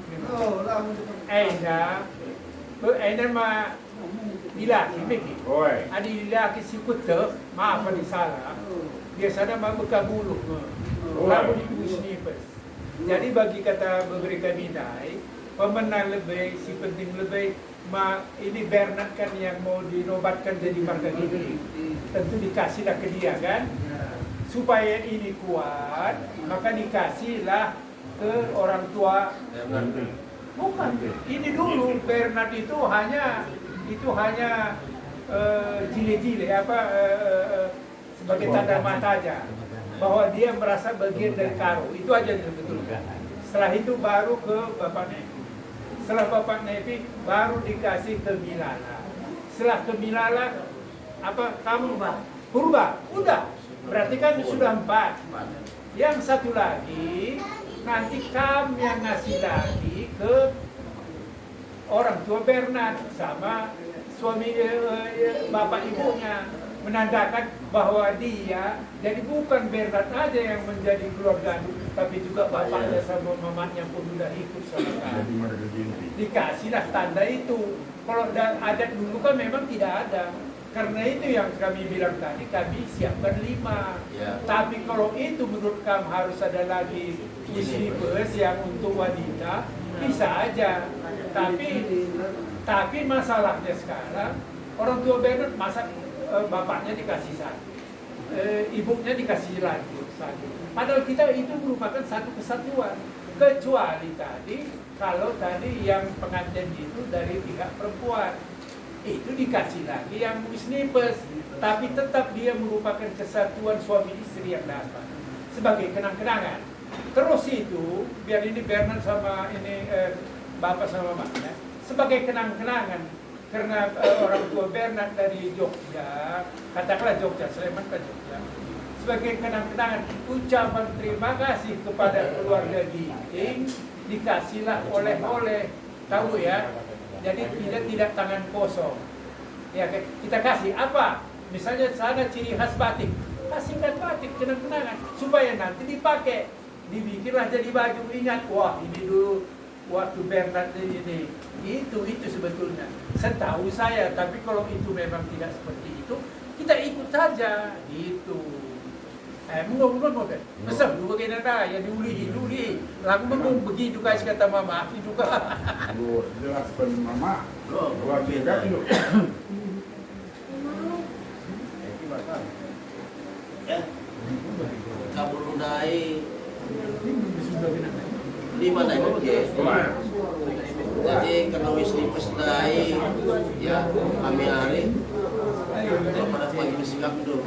Enak mah dilaki miki. oi Ada dilaki si kutek, maaf ada salah. Biasanya mah bekas bulu. Lalu di musnipes. Jadi bagi kata beberapa bidai, pemenang lebih, si penting lebih, ini Bernard kan yang mau dinobatkan jadi marga gigi. Tentu dikasihlah ke dia kan. Supaya ini kuat, maka dikasihlah ke orang tua. Bukan, ini dulu Bernard itu hanya jile-jile sebagai tanda mata aja bahwa dia merasa bagian dari karo, itu aja sebetulnya. Setelah itu baru ke Bapak Nepi. Setelah Bapak Nepi baru dikasih ke Milala. Setelah ke Milala kamu Purba, udah. Berarti kan sudah 4. Yang satu lagi nanti kami yang ngasih lagi ke orang tua Bernard sama suami bapak ibunya, menandakan bahwa dia jadi bukan Bernard aja yang menjadi keluarga, tapi juga bapaknya sama mamanya pun sudah ikut sama kami. Dikasihlah tanda itu. Kalau adat dulu kan memang tidak ada. Karena itu yang kami bilang tadi, kami siapkan 5. Ya. Tapi kalau itu menurut kami harus ada lagi musnipes yang untuk wanita, bisa aja. Tapi masalahnya sekarang, orang tua Bernard masa bapaknya dikasih satu, ibunya dikasih lagi satu. Padahal kita itu merupakan satu kesatuan. Kecuali tadi, kalau tadi yang pengantin itu dari pihak perempuan, itu dikasih lagi yang musnipes, tapi tetap dia merupakan kesatuan suami istri yang dapat sebagai kenang-kenangan. Terus itu biar ini Bernard sama ini bapak sama mamanya sebagai kenang-kenangan, karena orang tua Bernard dari Jogja, katakanlah Jogja, Sleman ke Jogja, sebagai kenang-kenangan ucapan terima kasih kepada keluarga Ginting, dikasihlah oleh-oleh, tahu ya. Jadi tidak tangan kosong. Ya, kita kasih apa? Misalnya sana ciri khas batik, kasihkan batik kenang-kenangan supaya nanti dipakai, dibikinlah jadi baju. Ingat, wah ini dulu waktu Bernard ini. Itu sebetulnya. Setahu saya, tapi kalau itu memang tidak seperti itu, kita ikut saja. Itu. Menurut kan, besar dua kena dah yang diuli. Lagu mengung pergi juga kata mama, juga. Jelaskan mama. Buat juga itu. Ya. Kabur undai 5 naik oke. Jadi karena wisli pesdai ya kami hari pada pagi bersikap dulu.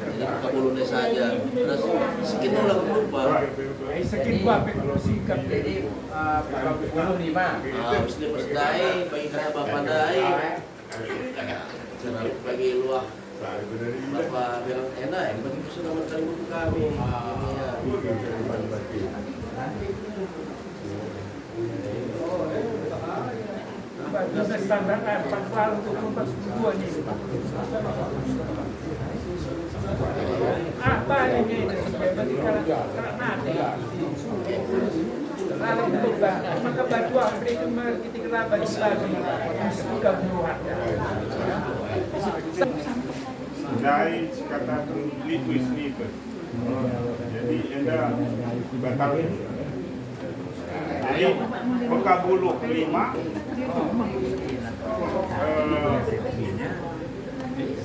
Jadi kabur undai saja. Terus sekitar orang lupa. Sakit buat kalau sikap Jadi 25. Wisli pesdai bagi kata bapak dai. Bagi luar Bapak bilang enak, bagi sudah mencari buku kami. Ada standar 4 kali untuk 42 ni. Apa ini sebagai kalau nanti. Lalu untuk maka batu apa itu kita kenapa lagi suka buat. Dari kata liquid. Jadi anda batal. Jadi pekabuluh 5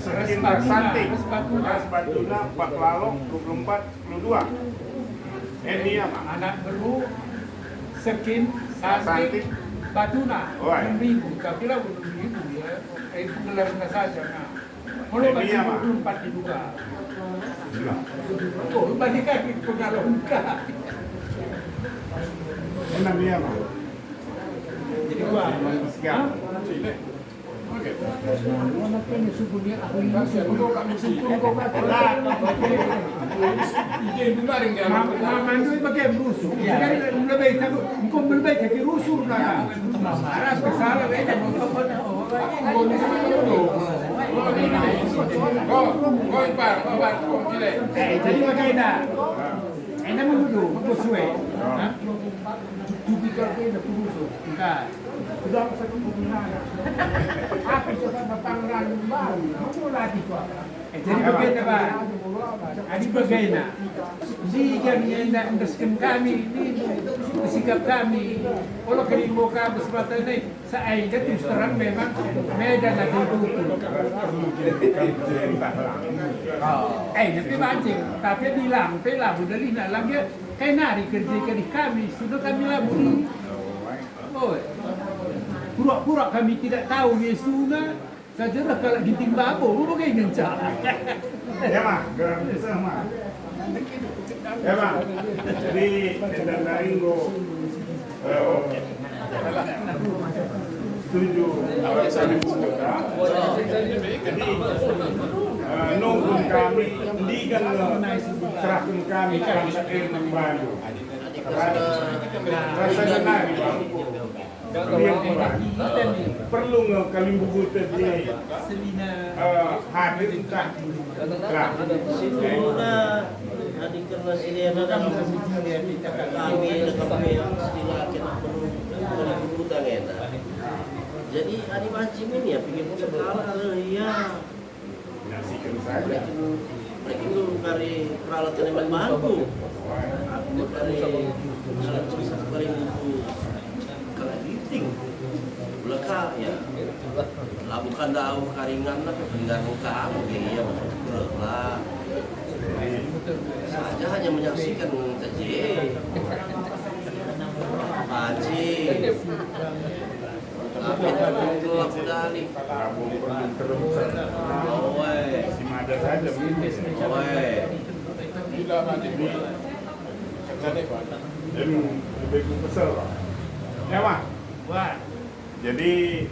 sekitar santing ras batuna 4 lalok 24 22 ini apa? Anak baru sekin santik batuna 6.000 tapi lah 6.000 ya penggelarnya saja nah kalau bagi 24 dibuka oh bagi kaki pengaruh muka enak dia mah jadi gua siap jadi bagaimana? Anda menuduh, sesuai. Dupikal ke nak kurusuk. Enggak. Sudah satu penggunaan. Apa coba panggilan baru? Mau lagi kok. Jadi bagaimana? Adik bagaimana? Jika anda understand kami ini sikap kami. Kalau kerimo ka bersebatan ini, saya terus terang memang medan ada itu. Tapi mancing, tapi bilang, pelah budali nak lagi. Kaya nari kerja kami, sudah kami laburi. Oh, pura-pura kami tidak tahu Yesuna. Saja kalau ginting babo, lu bagaimana cara? Ya mah, gerak besar mah. Ya mah, jadi dan lain go setuju awal saling buka. Jadi nunggu kami digan serahkan kami perangkat yang baru. Rasa benar perlu nggak kali buku tadi hadir tak? Sudah adik karena sini ada kami perlu kebutuhan enak. Jadi adik macam ini ya pikir sekali ya. Nasikan saja. Mereka itu dari peralatan yang baru. Aku dari alat tulis paling buku kalau editing. Belaka ya. Lah bukan daun karingan lah dengan kamu ya maksudnya lah. Saja hanya menyaksikan saja. Haji. Tapi itu gelap dalik. Masih ada saja. Jadi lebih besar. Ya mah. Jadi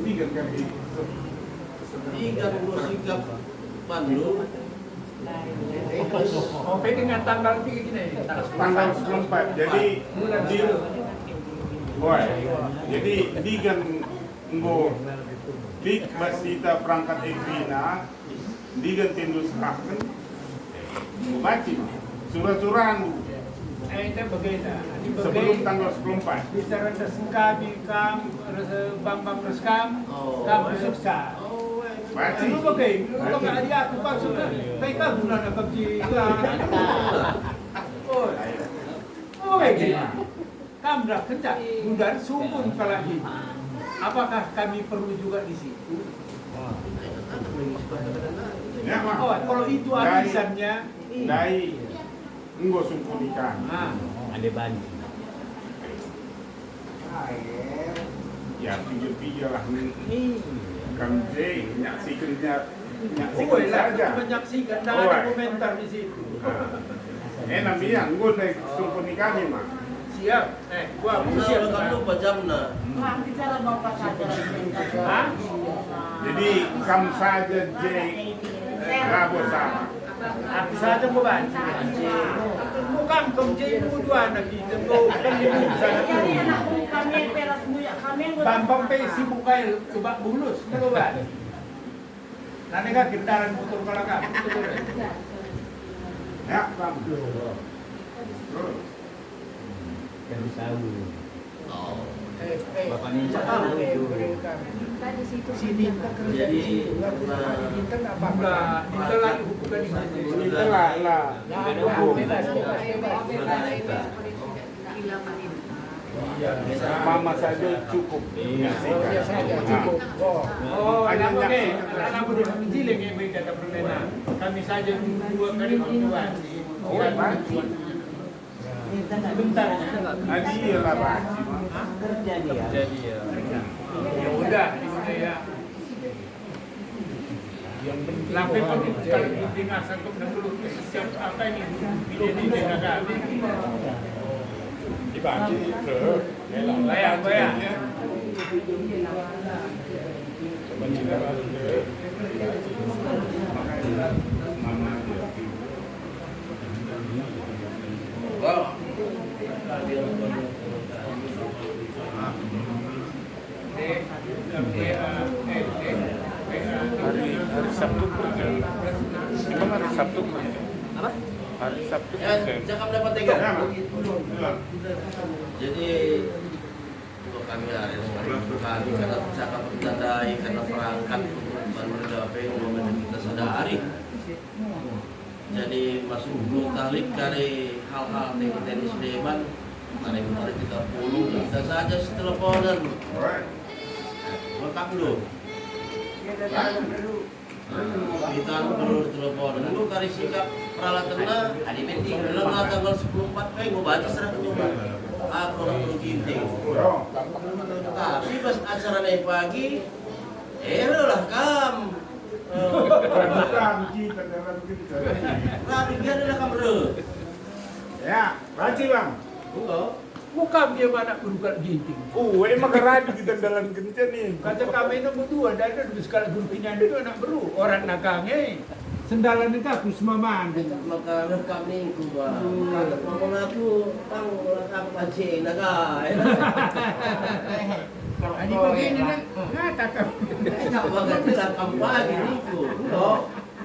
ini kan kami ikan sikap Bandung. Sampai dengan tanggal 3 gini. Tanggal 24. Jadi di jadi di kan nggo di masita perangkat Evina di kan tindu serahkan baca surat-surat Itu bagaimana? sebelum tanggal 24. Bisa rasa kami, Bambang Reskam, kamu sukses. Baci. Ano ba kayo? Ano ba kaya ako pasok ka? Tayo ka muna na pagji. Oh. Oh, Kamra kerja, budar sukun lagi. Apakah kami perlu juga di situ? Ya, Mak. Oh, kalau itu arisannya, Dai enggo sumpunikan. Ada bani. Ya, pinggir-pinggir lah. Kamje, nyaksikan saja. menyaksikan, tidak ada komentar di situ. Namanya enggo naik sumpunikan ya, Mak. Siap, gua siap. Kan lupa jamnya. Nah, bicara bapak saja. Hah? Jadi kam saja je rabo sama. Aku saja mau baca. Bukan kemjai dua anak kita, bukan di sana. Kami peras muya kami. Bambang pe sibuk kayak kebak bulus, kalau ban. Nanti kan kendaraan motor belakang. Ya, Kam. Yang tahu. Bapak ini sini. Jadi Enggak, itu lagi bukan di sini. Itu lah. Mama saja cukup. Cukup. Oh, anak oke. Anak udah menjiling yang baik kata permena. Kami saja dua kali pertemuan. Sebentar. Adi lah baci. Jadi ya. Ya udah, ini ya. Lampai pun kalau didengar sanggup dan dulu siap apa ini di negara. Dibagi ke Bayang. Mama hari Sabtu kerja. Emang hari Sabtu kerja? Apa? Hari Sabtu ya, kerja. jangan dapat tiga. Ya, Mak. Jadi untuk kami hari kami karena cakap tandai karena perangkat dan mendapat momen kita sadari. Jadi masuk ke talik dari hal-hal teknis deman. Mari kita puluh kita saja teleponan. Lengkap dulu. Kita perlu telepon. Dulu kali sikap peralatannya ada penting. Dalam tanggal 14 kayak mau baca serah cuma aku orang perlu ginting. Tapi pas acara naik pagi, lah kam. Rapi dia adalah kamera. Ya, baci Bang. Bukan dia mana berukat ginting. Emang keradi kita dalam kencen nih. Kata kami nombor dua, dan ada sekali gurpinya itu anak beru. Orang nakangnya, sendalan itu aku semua mandi. Maka kami kuba. Kata ngomong aku, tang orang pace naga. Ini begini nih, ngata kamu. Tak bagai bilang kampanye niku.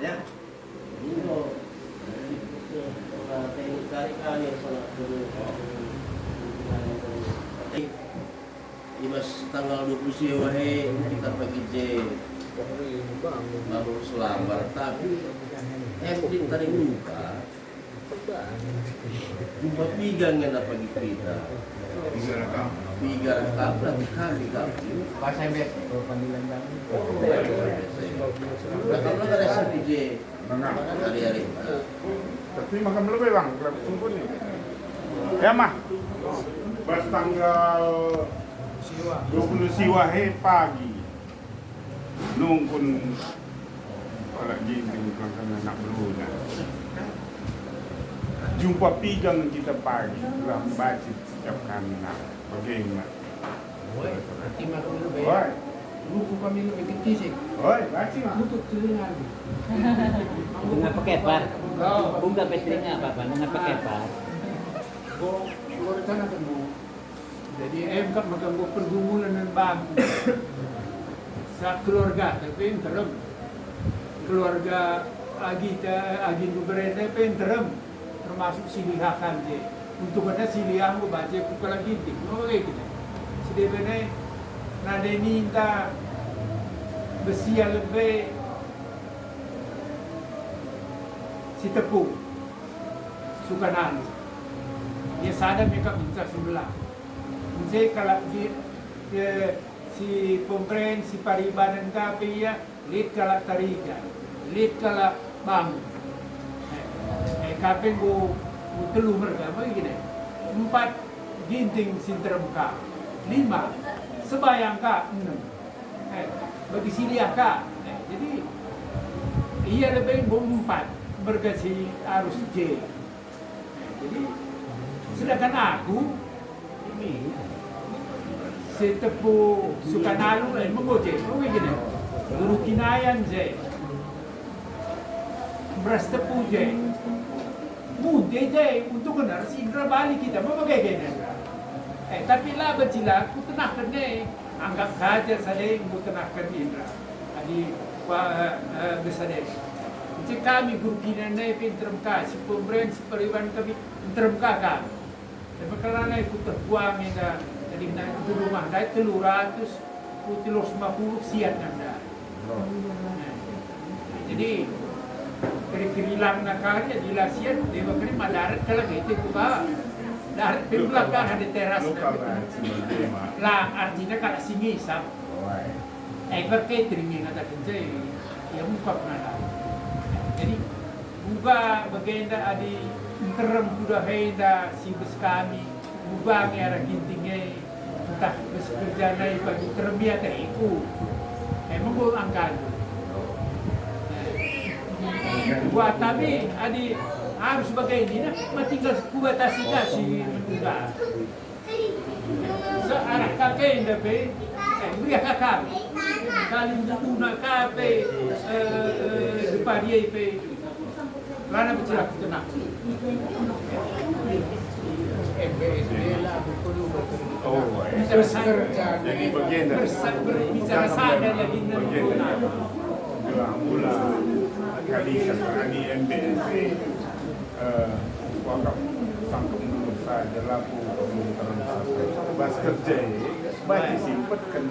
Ya. Niku. Kali-kali salat dulu. Ibas tanggal 20 wae kita pergi J baru selambar tapi ending tadi luka cuma pigang yang dapat kita piga rekam berarti kali Bahasa Inggris. kalau nggak ada sih J hari-hari Tapi makan belum ya Bang? Kelap sumpun nih. Ya mah. Pas tanggal 20 Siwahe pagi. Nungkun kalau ginting kan anak berulang. Jumpa pigang kita pagi. Telah baca setiap kanan. Bagaimana? Berarti makan dulu ya. Oi. Buku kami lebih kecil sih. Oi, baca mah. Tutup telinga. Bunga pakepan. Bunga petrinya apa? Bunga pakepan. Gua rencana ketemu. Jadi kan makan pergumulan dan bangku. Saat keluarga, tapi terem. Keluarga Agi Gubernur penterem, termasuk silihakan je. Untuk mana silihah mau baca buku lagi dik, mau kayak gitu. Sedih benar, nade minta besia lebih si tepung suka nalu dia sadar mereka minta sebelah jadi kalau si pemberen si paribanan kape ya lihat kalau tariga lihat kalau bangun kape go telu mereka begini 4 ginting sinterem ka 5 sebayang ka 6 bagi silia ka jadi ia lebih 4 bergasi arus J jadi sedangkan aku ini si tepu suka nalu mengoje begini guru kinayan J beras tepu J mudah J untuk benar si Indra balik kita mau bagaimana tapi lah bercila aku tenangkan deh anggap saja saya mau tenangkan Indra adi besar jadi kami guru kinanay pinterem ka si pemberen si pariwan kami pinterem ka tapi karena ikut terbuang na jadi na itu rumah dai 300 350 siat nanda jadi kiri-kirilang na karya di lasian dewa kiri madarat kalau gitu buka darat belakang ada teras lah artinya kalau singi sam ekor catering ada kerja yang muka pernah jadi buka bagian adi terem sudah henda si bes kami buka arah gintingnya entah bes kerja naik bagi terbiak teriku emang gue angkat buat tapi adi harus bagaimana tinggal kubatasi kasih muda searah kakek indah pe beri kakak kali guna kape separiai pe lana bercerak tenang jadi bagian berbicara sadar lagi mula kali sekali MBSC wakaf sangkep menurut saja laku bas kerja baca simpat kan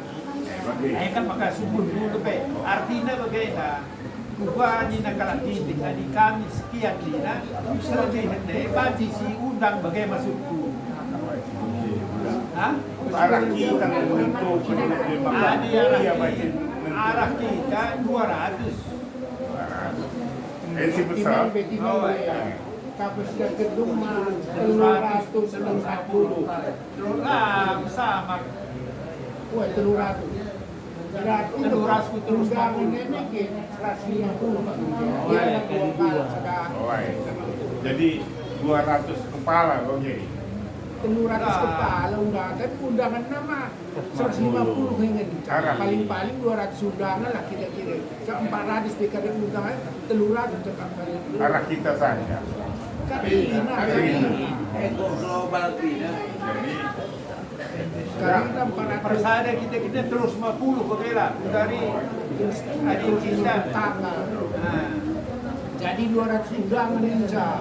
kan maka subun dulu pe artinya bagaimana gua ni nakalah tindik di kami sekian dina selebih hendak baca si undang bagai masukku arah kita untuk arah kita 200 si besar kapasitas gedung mah 350 sama wah 300 terus bangun ini ke 150 Pak. Jadi 200 kepala kok jadi. 300 kepala undangan undangan nama 150 ingin paling-paling 200 undangan lah kira-kira 400 dikali undangan 300 cekap kali arah kita saja kan ini global tidak sekarang persada kita terus 50 kebela dari adik kita tanggal jadi 200 undangan insya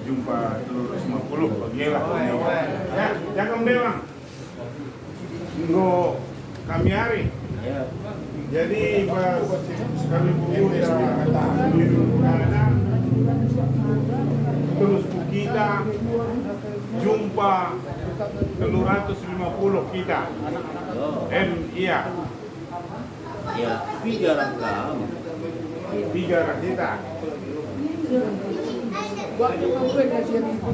jumpa 250 bagilah ya jangan bilang nggak kami hari jadi pas kami buka terus kita jumpa 350 kita iya ya 3 rangkam 3 orang kita waktu mungkin Asian itu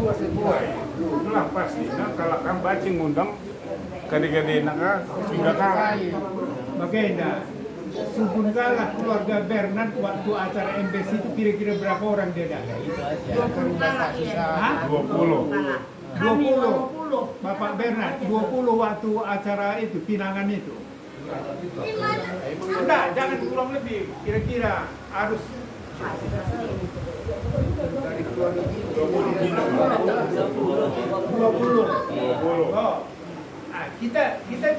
lah pasti nah kalau kan bacing ngundang gede-gede nak hingga kali bagaimana subun kalah keluarga Bernard waktu acara MBC itu kira-kira berapa orang dia ada? 20 Bapak Bernard 20 waktu acara itu pinangan itu enggak jangan kurang lebih kira-kira harus 20 kita 200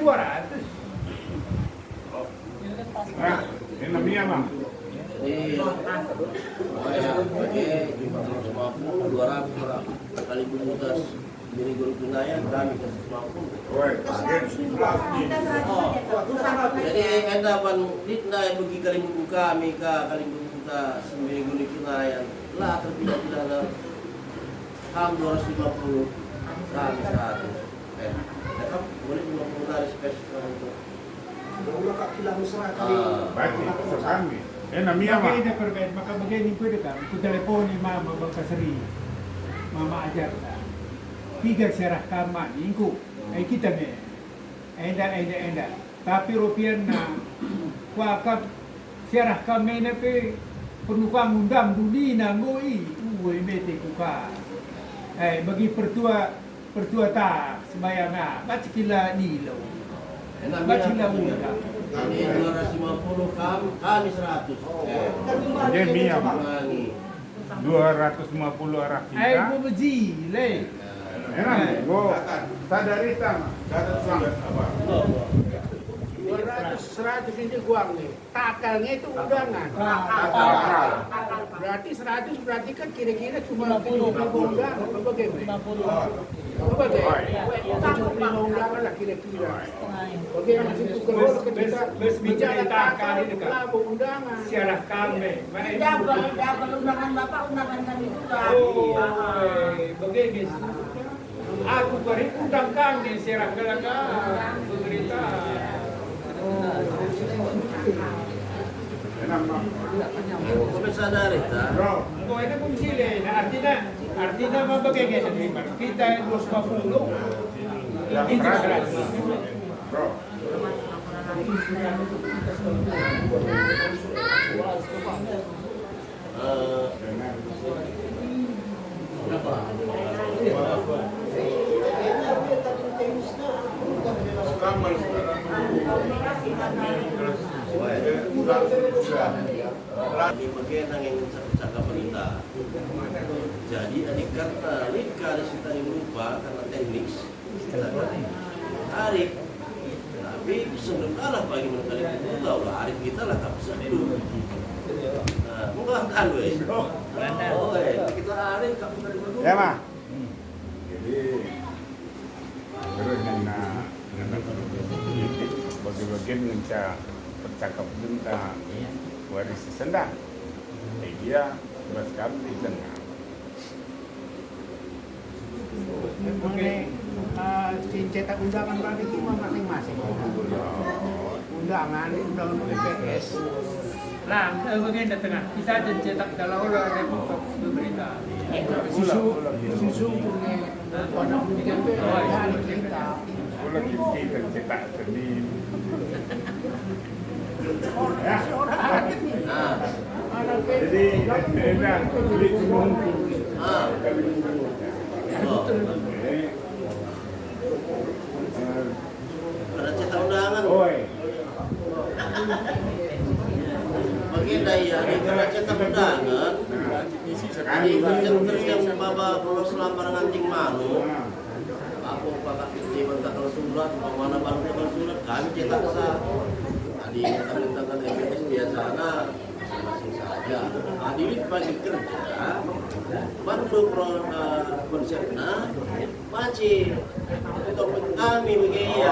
nah ini namanya bang pakai 200 kali komunitas Bini guru kunayan kami kasih 50. Woi, Jadi enda ban litna yang bagi kalimbu kami kalimbu kita sembilan guru kunayan lah terpidana ham 250 kami 100. Dekap boleh 50 dari spesial itu. Udah kak bilang mesra kali. baik kami. Namanya mah. Makanya perbedaan, maka begini pun kan, ku teleponi mama bangka seri, mama ajar tak. Tiga serah kama minggu, kita me, enda. Tapi rupiah na, kuakap serah kami nape penukang undang duli nangoi, mete kuka. Bagi pertua tak sembayang baca kila nilo, baca kila undang. Ini 250 kami 100. Dia Mia mah. 250 arah kita. Gua beji, le. Enak, gua sadari sama. Kata sangat apa? 200 100 ini uang nih. Takalnya itu undangan. Berarti 100 berarti kan kira-kira cuma 50 undangan. Bagaimana? Bagaimana? Undangan lah kira-kira. Bagaimana itu kalau kita bicara takal itu kelabung undangan. Siarah kami. Dapat undangan Bapak, undangan kami juga. Begini. Aku beri undang kami siarah kelaka pemerintah. Enak mah. Kami sadari tak? Bro, Kau ini pun sila. Artinya apa begini? Kita 250. yang Ini terakhir. Bro, Kami bagian yang cakap berita. Jadi adik kata lika di situ yang lupa karena teknik. Arif, tapi sebelum kalah bagi mereka itu tahu lah Arif kita lah tak sebelum. Nah, mungkin kan wes. Oh, kita Arif tak pernah berdua. ya mah. Jadi terus bagi-bagi ngenca percakap tentang waris sendang. Dia terus kami tengah. Si cetak undangan berarti cuma masing-masing. Undangan BPS. Lah, begini tengah. Kita ada cetak kalau ada pemerintah. Susu punya pondok pendidikan BPS kita. Kalau kita cetak sendiri. Ya. Jadi enak beli gunung. Ada cetak undangan. Oi. Bagian daya di cetak undangan. Ini terus yang baba kalau selamar nganting malu. Aku pakai di bentak kalau surat, mana baru tebar surat kami cetak sah. Tadi kami tentang MPS biasa masing-masing saja. Hadirin pagi kerja, bantu konsepnya, macam untuk kami begini.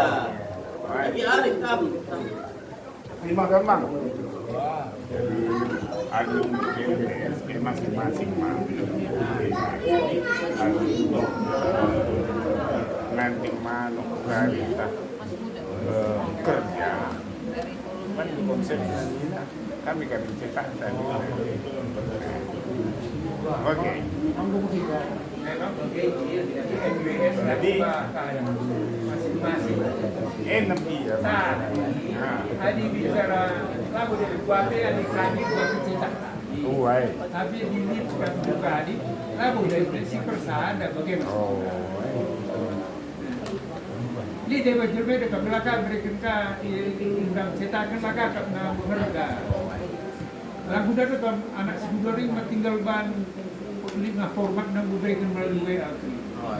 Tapi Arif kami. Lima gampang. Jadi ada masing-masing nanti mana kita kerja. Kan konsepnya ini kami kan cetak tadi. Oke. Jadi enam dia. Tadi bicara lagu dari kuatnya yang kami buat cetak. Tuai. Tapi di ini bukan buka di lagu dari prinsip persada bagaimana? Ini dewa jerbe dekat belakang mereka undang cetakan maka nak berharga. Lagu dari anak sebudori tinggal ban lima format nak berikan melalui WA. Oh,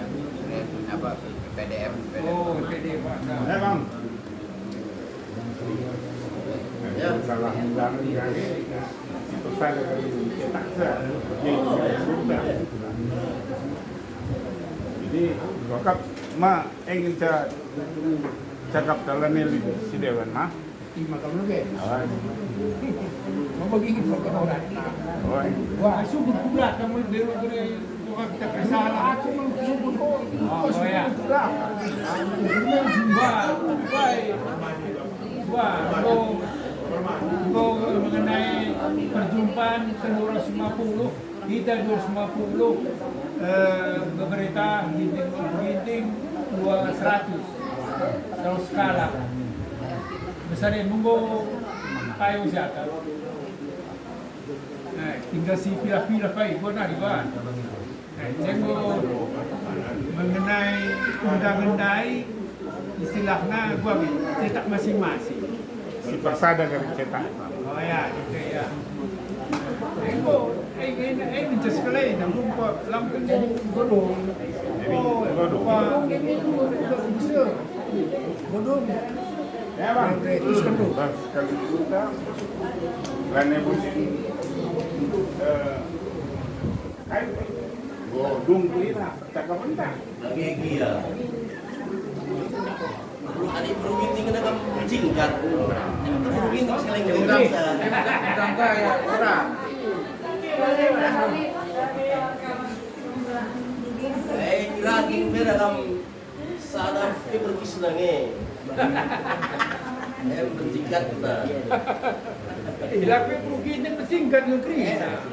apa PDF? Oh, PDF. Memang. Ya, salah undangan kan. Itu saya dari cetak saya. Jadi wakap ma ingin cakap dalam ini si Dewan mah. Ima kamu ke? Awal. Mau bagi kita ke orang. Wah, subur pula kamu dari kita kesalah. Aku mau subur kok. Oh ya. Wah, mengenai perjumpaan ke 250, kita 250, pemerintah ginting 200 terus skala. Besarnya nunggu kayu siapa? Nah, tinggal si pilah-pilah kayu, gua nari gua. Nah, cenggo mengenai undang-undang istilahnya gua cetak masing-masing. Si persada dari cetak. Oh ya, gitu ya. Cenggo, ini sekali, namun gua lampung godong. Oh, godong bisa. Godong. Ya bang, terus kalau kita lainnya bunyi kayu, godong kita cakap mentah. Lagi ya. Tadi berunting kena kamu cingkat. Berunting sekali ngelintas. Tangga ya, orang. Gratin beda kamu sadar pergi senangnya. Bercingkat kita. Tapi mungkin bercingkat negeri.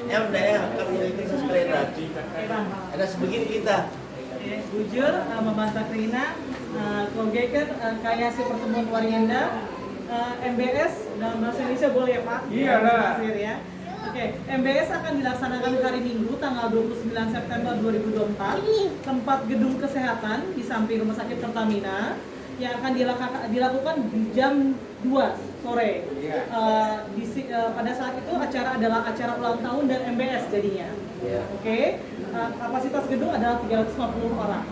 Yang udah kami dari sekali lagi. Ada sebegini kita. Jujur, membantah Rina, Kogeker, kayak si pertemuan Warienda, MBS dalam bahasa Indonesia boleh ya Pak? Iyalah. Ya. Oke, MBS akan dilaksanakan hari Minggu tanggal 29 September 2024, tempat gedung kesehatan di samping Rumah Sakit Pertamina yang akan dilakukan di jam 2 sore. Pada saat itu acara adalah acara ulang tahun dan MBS jadinya. Oke, kapasitas gedung adalah 350 orang.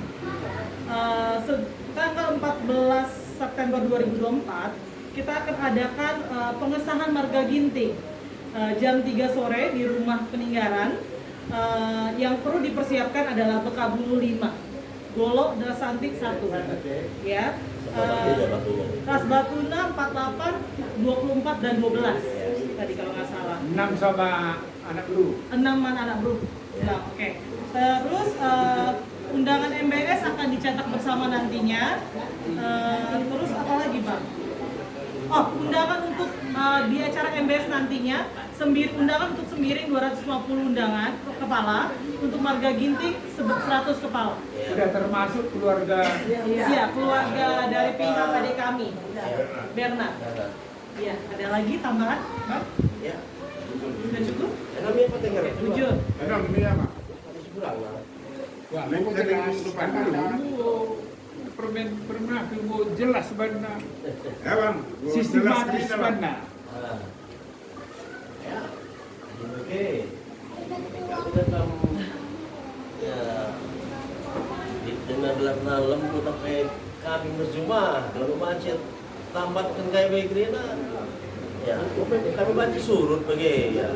Tanggal 14 September 2024 kita akan adakan pengesahan marga ginting jam 3 sore di rumah peninggalan. Yang perlu dipersiapkan adalah bekabulu 5, golok dasantik 1, ya. Ras batuna 48, 24 dan 12 tadi kalau nggak salah. 6 sama anak bro. 6 anak bro. Nah, oke. Terus undangan MBS akan dicetak bersama nantinya. Terus apa lagi Pak? Oh, undangan untuk di acara MBS nantinya, undangan untuk sembiring 250 undangan kepala, untuk marga ginting 100 kepala. Sudah termasuk keluarga. Iya, keluarga dari pihak adik kami, Bernard. Iya, ada lagi tambahan? Ya. Sudah cukup? Namanya apa dengar? Jujur. Namanya apa? Wah, Mau jelas depan dulu. Pernah mau jelas benar. Ya bang, Sistematis benar. Ya. Oke. Kami datang ya dengan belakang lembut sampai kami berjumpa lalu macet tambatkan kayak baik Rina. Ya, kami bantu surut bagi ya.